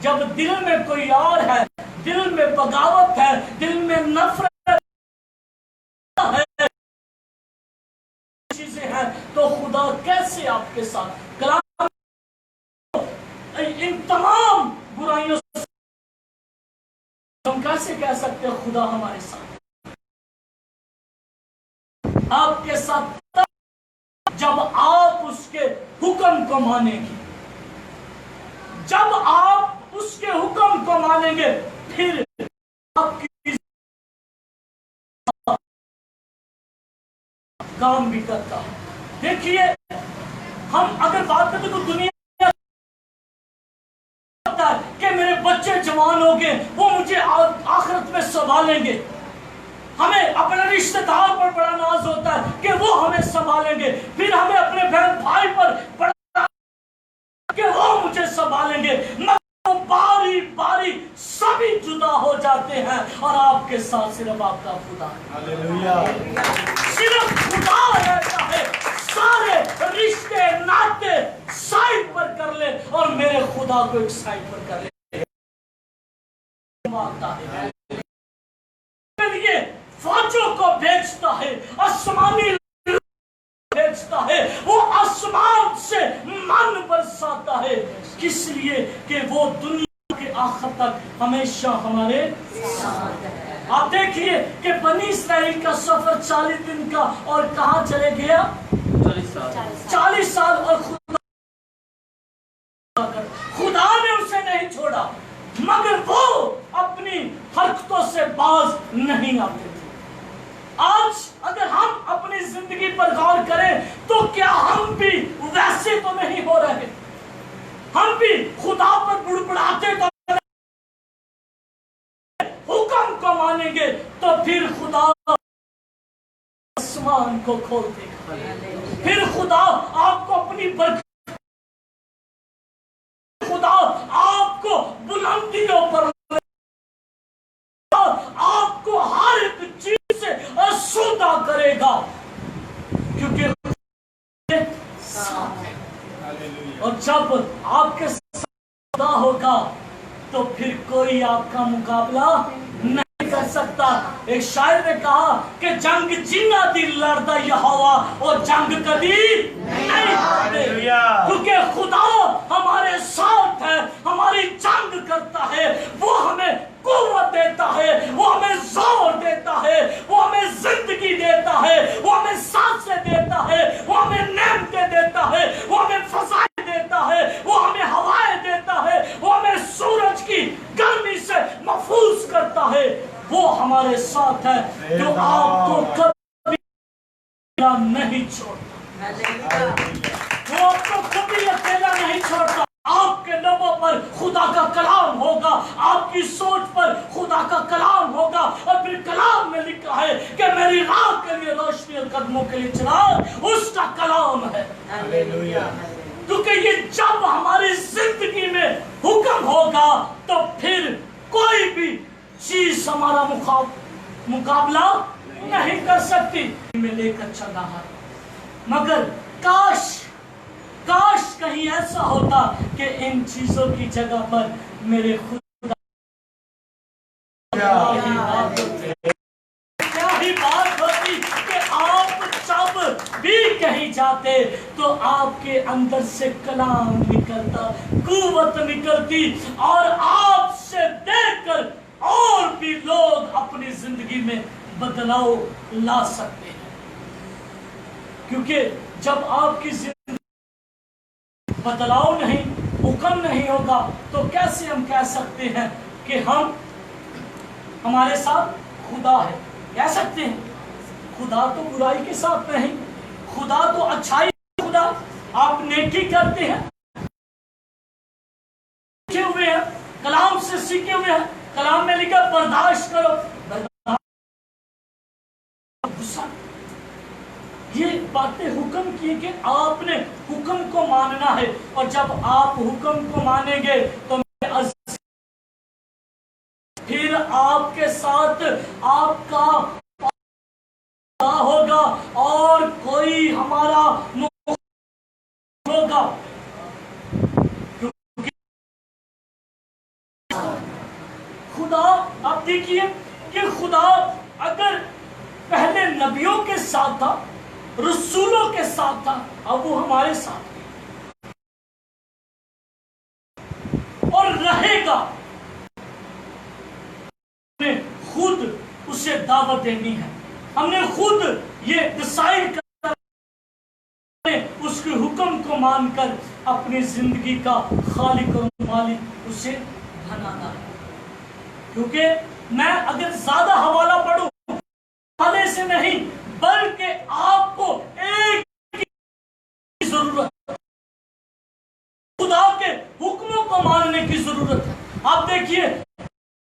जब दिल में कोई और है, दिल में बगावत है, दिल में नफरत है, चीजें हैं, तो खुदा कैसे आपके साथ? कलाम इन तमाम बुराइयों से हम कैसे कह सकते हैं खुदा हमारे साथ? आपके साथ जब आप उसके हुक्म को मानेंगे, जब आप उसके हुक्म को मानेंगे, फिर आपकी काम भी करता है। देखिए, हम अगर बात करें तो दुनिया कि मेरे बच्चे जवान हो गए, वो मुझे आखिरत में संभालेंगे। हमें अपने रिश्तेदार पर बड़ा नाज होता है कि वो हमें संभालेंगे, फिर हमें अपने बहन भाई पर बड़ा कि वो मुझे संभालेंगे। मगर बारी बारी सभी जुदा हो जाते हैं और आपके साथ सिर्फ आपका खुदा है। हालेलुया। सिर्फ खुदा रहता है। सारे रिश्ते नाते साइड पर कर ले और मेरे खुदा को एक साइड पर कर ले। ये फौजों को भेजता है, आसमानी भेजता है, वो आसमान से मन बरसाता है, किस लिए? कि वो दुनिया के आखिर तक हमेशा हमारे साथ है। आप देखिए कि बनी इस्राइल का सफर 40 दिन का, और कहां चले गया? 40 साल। और खुदा ने उसे नहीं छोड़ा, मगर वो अपनी हरकतों से बाज नहीं आते थे। आज अगर हम अपनी जिंदगी पर गौर करें तो क्या हम भी वैसे तो नहीं हो रहे? हम भी खुदा पर बुड़बुड़ाते तो हुक्म को मानेंगे तो फिर खुदा आसमान को खोल देगा, फिर खुदा आपको अपनी बरकत, खुदा आपको बुलंदियों पर, आपको हर एक चीज से आसूदा करेगा, क्योंकि साथ है। और जब आपके साथ होगा तो फिर कोई आपका मुकाबला नहीं कर सकता। एक शायर ने कहा कि जंग जिन्ना दी लड़दा यहोवा और जंग कभी नहीं हारते, क्योंकि खुदा हमारे साथ है, हमारी जंग करता है, वो हमें कुव्वत देता है, वो हमें जोर देता है, वो हमें जिंदगी देता है, वो हमें सांसें देता है, वो हमें नेमतें देता है, वो हमें फजाएं देता है, वो हमें हवाएं देता है, वो हमें सूरज की गर्मी से महफूज करता है। वो हमारे साथ है जो आपको कभी नहीं छोड़ता, वो आपको कभी अकेला नहीं छोड़ता। आपके लबों पर खुदा का कलाम होगा, आपकी सोच पर खुदा का कलाम होगा, और फिर कलाम में लिखा है कि मेरी राह के लिए रोशनी और कदमों के लिए चिराग उसका कलाम है। क्योंकि ये जब हमारी जिंदगी में हुक्म होगा तो फिर कोई भी चीज हमारा मुकाबला नहीं कर सकती। में लेकर चल रहा है, मगर काश कहीं ऐसा होता कि इन चीजों की जगह पर मेरे खुदा क्या ही बात होती कि आप जब भी कहीं जाते तो आपके अंदर से कलाम निकलता, कुव्वत निकलती, और आपसे देखकर और भी लोग अपनी जिंदगी में बदलाव ला सकते हैं। क्योंकि जब आपकी जिंदगी बदलाव नहीं, हुक्म नहीं होगा, तो कैसे हम कह सकते हैं कि हमारे साथ खुदा है? कह सकते हैं खुदा तो बुराई के साथ नहीं, खुदा तो अच्छाई, खुदा आप नेकी करते हैं, सीखे हुए हैं, कलाम से सीखे हुए हैं। कलाम में लिखा बर्दाश्त करो, गुस्सा। ये बातें हुक्म किए कि आपने हुक्म को मानना है, और जब आप हुक्म को मानेंगे तो फिर आपके साथ आपका होगा और कोई हमारा होगा। खुदा, आप देखिए कि खुदा अगर पहले नबियों के साथ था, रसूलों के साथ था, अब वो हमारे साथ और रहेगा। हमने खुद उसे दावत देनी है, हमने खुद ये डिसाइड करना है, उसके हुक्म को मानकर अपनी जिंदगी का खालिक और मालिक उसे बनाना है। क्योंकि मैं अगर ज्यादा हवाला पढ़ूं, हवाले से नहीं, बल्कि आपको एक की जरूरत है, खुदा के हुक्मों को मानने की जरूरत है। आप देखिए,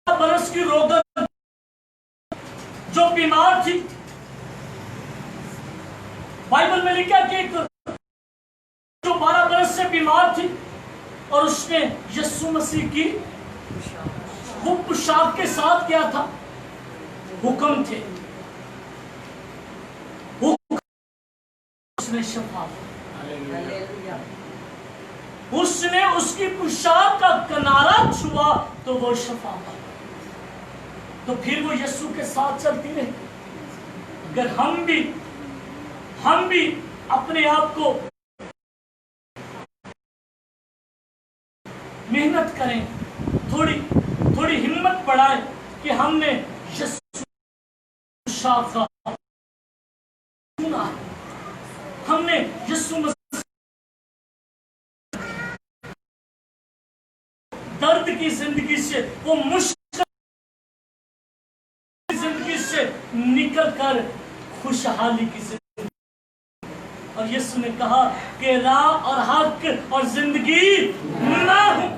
12 बरस की रोगन जो बीमार थी, बाइबल में लिखा कि एक जो 12 बरस से बीमार थी, और उसने यीशु मसीह की वो पोशाक के साथ क्या था? हुक्म थे, उसने शफा, उसने उसकी पोशाक का किनारा छुआ तो वो शफा। तो फिर वो यीशु के साथ चलती रही। अगर हम भी अपने आप को मेहनत करें, थोड़ी हिम्मत बढ़ाएं कि हमने यीशु का सुना, हमने यीशु मसीह दर्द की जिंदगी से, वो मुश्किल जिंदगी से निकल कर खुशहाली की जिंदगी, और यीशु ने कहा कि राह और हक और जिंदगी मैं हूं।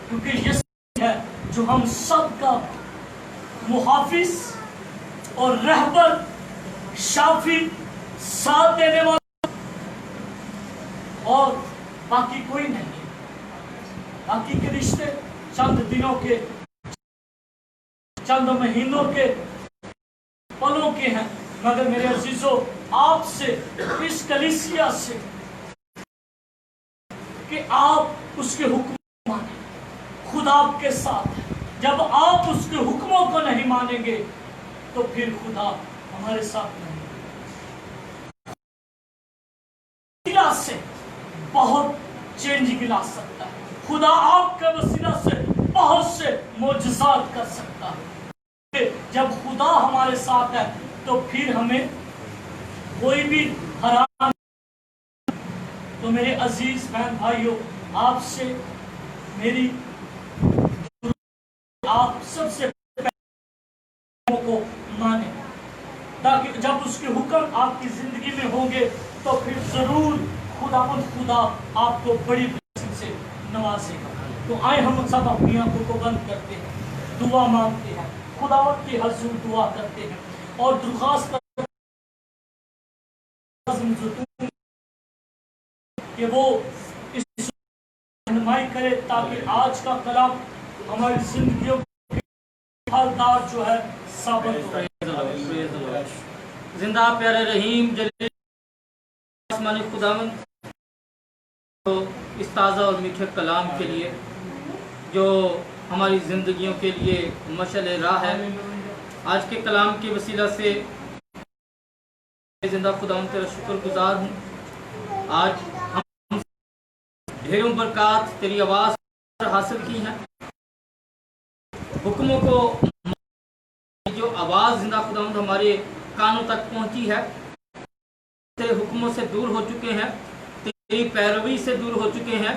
क्योंकि यीशु है जो हम सबका मुहाफिज और रहबर, शाफी, साथ देने वाला, और बाकी कोई नहीं। बाकी के रिश्ते चंद दिनों के, चंद महीनों के, पलों के हैं। मगर मेरे अजीजों, आपसे, इस कलीसिया से, कि आप उसके हुक्म माने। खुदा आपके साथ है। जब आप उसके हुक्मों को नहीं मानेंगे तो फिर खुदा हमारे साथ नहीं से बहुत चेंजिंग ला सकता है। खुदा आपके वसीला से बहुत से मोजज़ात कर सकता है। जब खुदा हमारे साथ है तो फिर हमें कोई भी हरा। तो मेरे अजीज बहन भाइयों, आपसे मेरी आप सबसे को माने, ताकि जब उसके हुक्म आपकी जिंदगी में होंगे तो फिर जरूर खुदा आपको बड़ी ब्लेसिंग से नवाजेगा। तो आए हम सब अपनी आंखों को बंद करते हैं, दुआ मांगते हैं, खुदावंद के हजूर दुआ करते हैं और दुर्खास्त करते हैं कि वो इस रहनुमाई करे, ताकि आज का कलाम हमारी जिंदगियों फलदार जो है साबित हो। जिंदा प्यारे रहीम जलील आसमानी खुदावंद, तो इस ताज़ा और मीठे कलाम के लिए जो हमारी ज़िंदगियों के लिए मशअल राह है, आज के कलाम के वसीला से जिंदा खुदावंद तेरा शुक्रगुजार हूँ। आज हम ढेरों बरक़ात तेरी आवाज़ हासिल की हैं। हुक्मों को जो आवाज़ जिंदा खुदावंद हमारे कानों तक पहुँची है, तेरे हुक्मों से दूर हो चुके हैं, तेरी पैरवी से दूर हो चुके हैं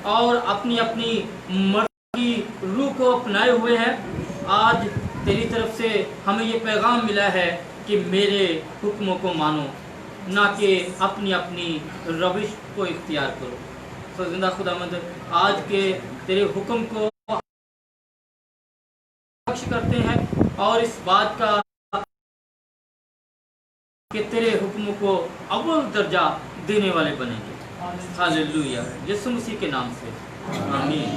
और अपनी अपनी मर्जी की रूह को अपनाए हुए हैं। आज तेरी तरफ से हमें ये पैगाम मिला है कि मेरे हुक्मों को मानो, ना कि अपनी अपनी रविश को इख्तियार करो। तो जिंदा खुदावंद, आज के तेरे हुक्म को करते हैं और इस बात का कि तेरे हुक्मों को अव्वल दर्जा देने वाले बनेंगे। हालेलुया, यीशु मसीह के नाम से आमीन।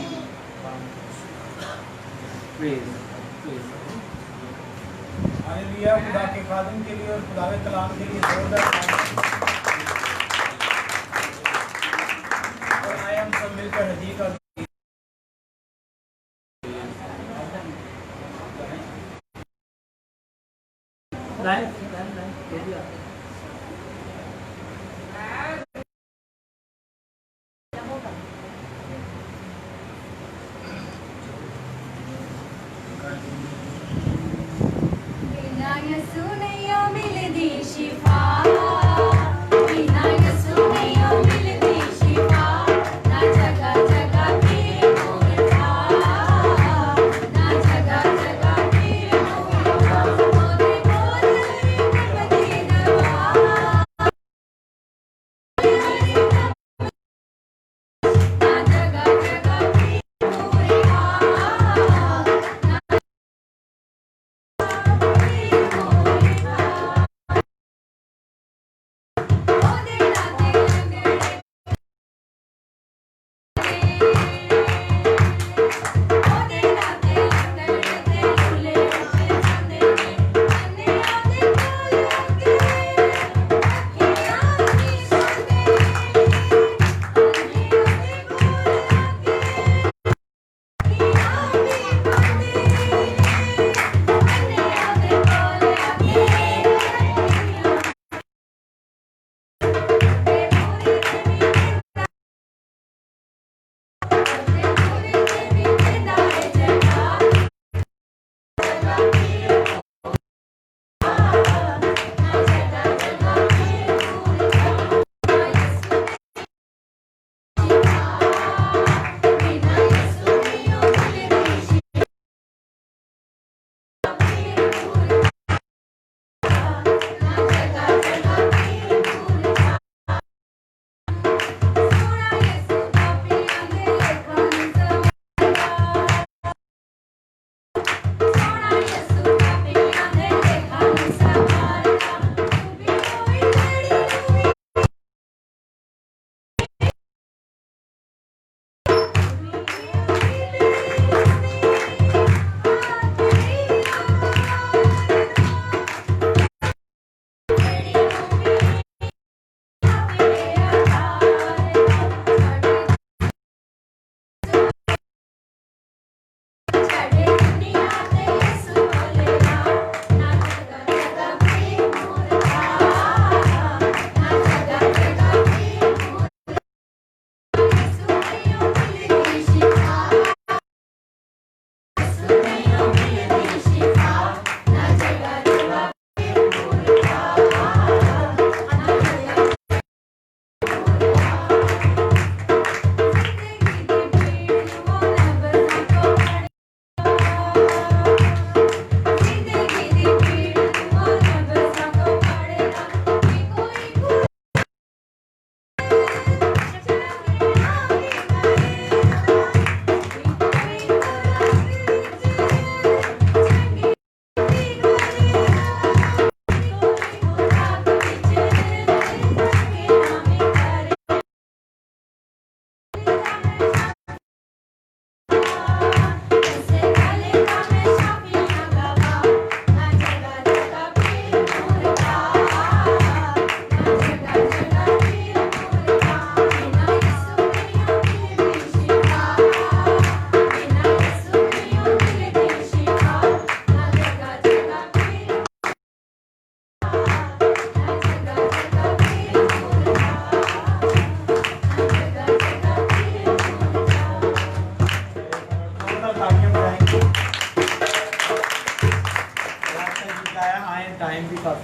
हालेलुया। खुदा के खादिम के लिए और खुदा के कलाम के लिए जोरदार ताली। और आए हम सब मिलकर हदी का बिना यसू नहीं मिल दी शिफा।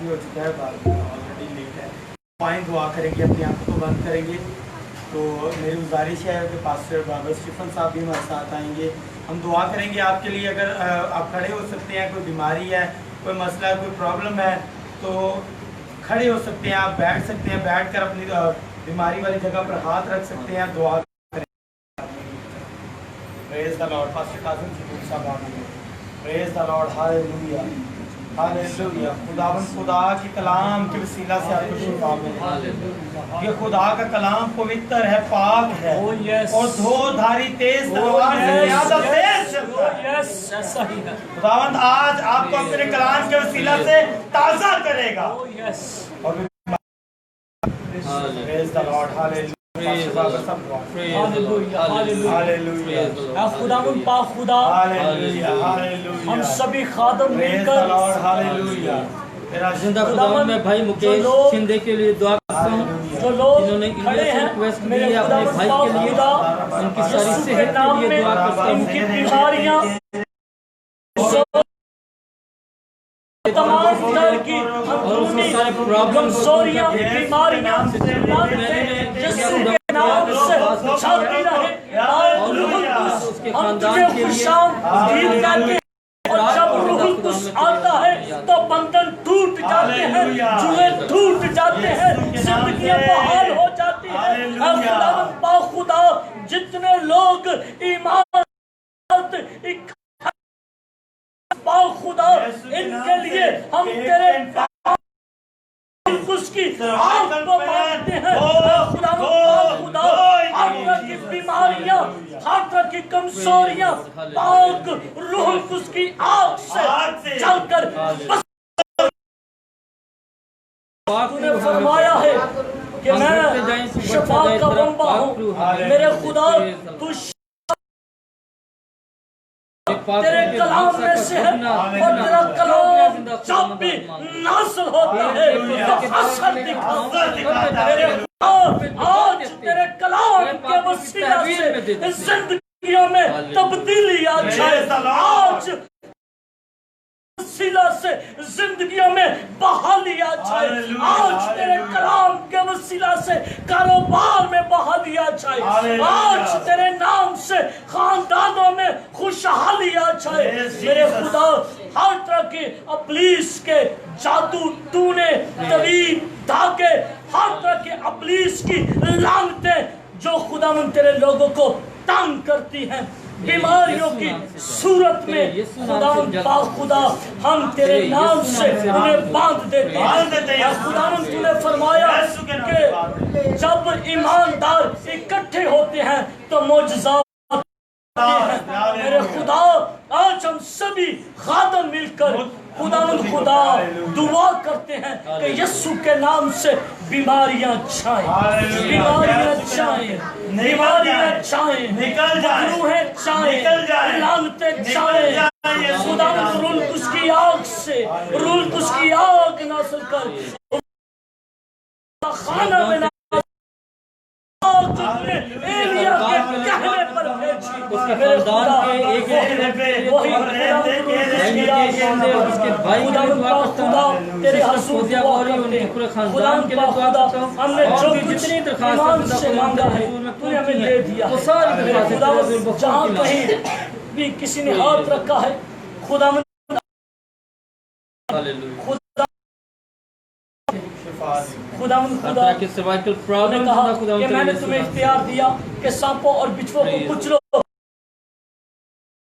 हो चुका है, ऑलरेडी लेट है। आए दुआ करेंगे, अपनी आंखों को बंद करेंगे। तो मेरी गुजारिश है कि पास्टर बाबर स्टीफन साहब भी हमारे साथ आएंगे, हम दुआ करेंगे आपके लिए। अगर आप खड़े हो सकते हैं, कोई बीमारी है, कोई मसला है, कोई प्रॉब्लम है, तो खड़े हो सकते हैं, आप बैठ सकते हैं, बैठ कर अपनी बीमारी वाली जगह पर हाथ रख सकते हैं, दुआ करें। Praise the lord. Pastor Kasim Siddiqui साहब आएंगे। Praise the lord, hallelujah hallelujah. खुदावन खुदा के कलाम के वसीला से आपको शिफा मिले। ये खुदा का कलाम पवित्र है, पाक है, और धोधारी तेज तलवार से ज़्यादा तेज चलता है। ऐसा ही है। खुदावंद आज आपको अपने कलाम के वसीला से ताज़ा करेगा। और praise the lord, hallelujah hallelujah hallelujah. खुदावन पाक खुदा, हालेलुया हालेलुया। हम सभी खादम प्रेज द मिलकर लॉर्ड, हालेलुया। तेरा जिंदा खुदावन में भाई मुकेश शिंदे के लिए दुआ करता हूँ, जो लोग जिन्होंने खड़े इंडिया से हैं, रिक्वेस्ट की मेरे है अपने खुदावन भाई पाक के लिए, खुदा, उनकी सारी यीशु के सेहत नाम के लिए में दुआ करता हूँ। इनकी बीमारियां, तमाम तरह की अंदरूनी कमजोरियां, बीमारियां यीशु के नाम से चलती रहे। और रूहुल कुद्दूस हम तुझे खुशामदीद कहते हैं, और जब रूहुल कुद्दूस आता है तो बंधन टूट जाते हैं, जुए टूट जाते हैं, जिंदगियां बहाल हो जाती है। खुदावन पाक खुदा, जितने लोग ईमान पाक खुदा, इनके लिए हम तेरे उसकी आग को मांगते हैं। खुदा खुदा, हर तरह की बीमारियां, हर तरह की कमजोरियां पाक रूह उसकी आग से जलकर बस। तूने फरमाया है कि मैं शफा का बंबा हूँ। मेरे खुदा, तू तेरे कलाम में से है, और तेरा कलाम जब भी नाज़िल होता है तो असर दिखाता है। मेरे खुदा, आज तेरे कलाम के वसीला से जिंदगियों में तब्दीली आ जाए। आज वसीला से जिंदगियों में बहाली आ जाए। आज तेरे कलाम के वसीला से कारोबार में बहाली आ जाए। आज तेरे नाम से खानदानों में खुशहाली आ जाए। मेरे खुदा, हर तरह के अब्लीस के जादू, टूने, तवीर, धागे, हर तरह के अब्लीस की लानतें जो खुदावंद तेरे लोगों को तंग करती हैं, बीमारियों की सूरत में, खुदावंद पाक खुदा, हम तेरे नाम से उन्हें बांध देते हैं। खुदावंद, तूने फरमाया कि जब ईमानदार इकट्ठे होते हैं तो मौजज़ात मेरे खुदा, आज हम सभी खादम मिलकर खुदावंद खुदा दुआ करते हैं कि यीशु के नाम से बीमारियां जाएं, बीमारियां जाएं, बीमारियां जाएं, निकल जाएं, लानतें जाएं। खुदावंद रूह कुद्दूस की आग से, रूह कुद्दूस की आग नाज़िल कर, खाना में एलिया के कहने पर भेजी। उसके खानदान के एक उसके भाई के लिए दुआ करता हूँ, तेरे हसूद उनके पूरे खानदान के लिए दुआ करता हूँ। हमने जो जितनी दरखास्त मांगा है तूने हमें दे दिया। वो सारी दरखास्तें जहाँ कहीं भी किसी ने हाथ रखा है, खुदा खुदा के सर्वाइकल ने प्रॉब्लम कहा कि मैंने तुम्हें इख्तियार दिया कि सांपों और बिच्छुओं को कुचलो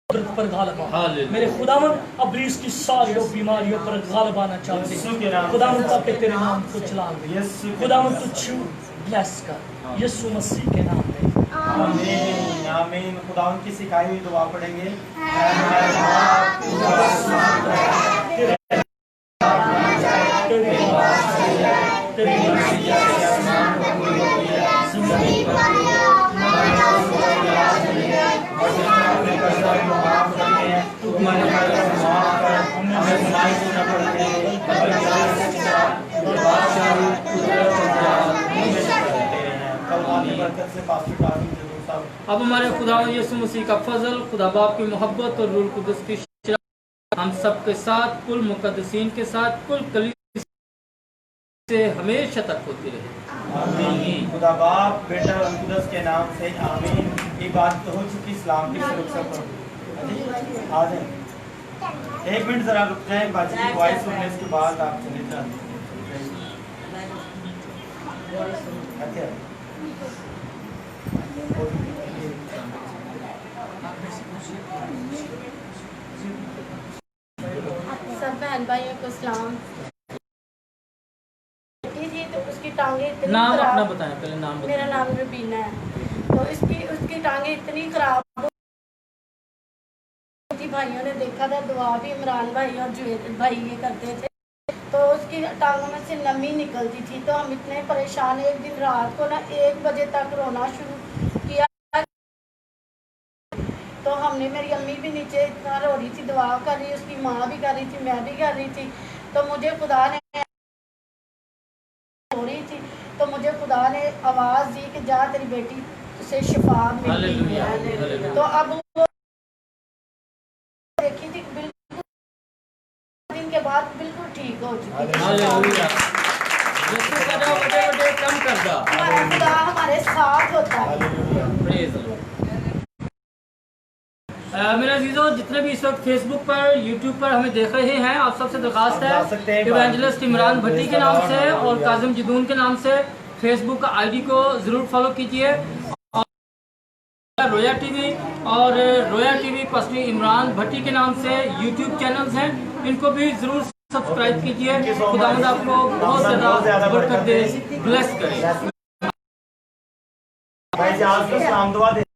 पर गालिबा। मेरे खुदावंद अब्लीस की सारी बीमारियों पर गालिब आना चाहते हैं। खुदावंद ताकि तेरे नाम को चला दे। खुदावंद तू छू ब्लेस कर यीशु मसीह के नाम में, आमीन आमीन। खुदावंद की सिखाई हुई दुआ पढ़ेंगे। अब हमारे खुदा यीशु मसीह का फजल, खुदा बाप की मोहब्बत और रूह कुद्दूस की शराकत हम सबके साथ, कुल मुकद्दसीन के साथ, कुल कलीसिया से हमेशा तक होती रहे। आमीन। खुदा बाप बेटा और कुदस के नाम से आमीन। इबादत हो चुकी इस्लाम की सुरक्षा पर आ जाए। 1 मिनट जरा रुक जाए, बाजी की वॉइस सुनने के बाद आप चले जाए। सब बहन भाइयों को सलाम। थी तो उसकी टांगे इतनी नाम खराब। अपना बताएं, पहले नाम बताएं। मेरा नाम रुबीना है। तो उसकी टांगे इतनी खराब थी, भाइयों ने देखा था, दुआ भी इमरान भाई और जुएद भाई ये करते थे, तो उसकी टांगों में से नमी निकलती थी। तो हम इतने परेशान, एक दिन रात को ना 1 बजे तक रोना शुरू किया। तो हमने, मेरी अम्मी भी नीचे इतना रो रही थी, दुआ कर रही, उसकी माँ भी कर रही थी, मैं भी कर रही थी। तो मुझे खुदा ने हो रही थी, तो मुझे खुदा ने आवाज़ दी कि जा तेरी बेटी से शिफा मिली है। तो अब वो देखी थी, बिल्कुल दिन के बाद बिल्कुल ठीक हो चुकी थी। हालेलुया। यीशु का नाम बड़े-बड़े कम कर दा। हमारा खुदा हमारे साथ होता है। Praise the Lord. मेरे अजीजों, जितने भी इस वक्त फेसबुक पर, यूट्यूब पर हमें देख रहे हैं, आप सबसे दरखास्त है इवेंजलिस्ट इमरान भट्टी के नाम से और काजिम जदून के नाम से फेसबुक का आईडी को ज़रूर फॉलो कीजिए। रोया टीवी और रोया टीवी पसरी इमरान भट्टी के नाम से यूट्यूब चैनल्स हैं, इनको भी ज़रूर सब्सक्राइब कीजिए। खुदावंद आपको बहुत ज़्यादा बरकत दे, ब्लेस करे। भाई जी, आपको सलाम दुआ दे।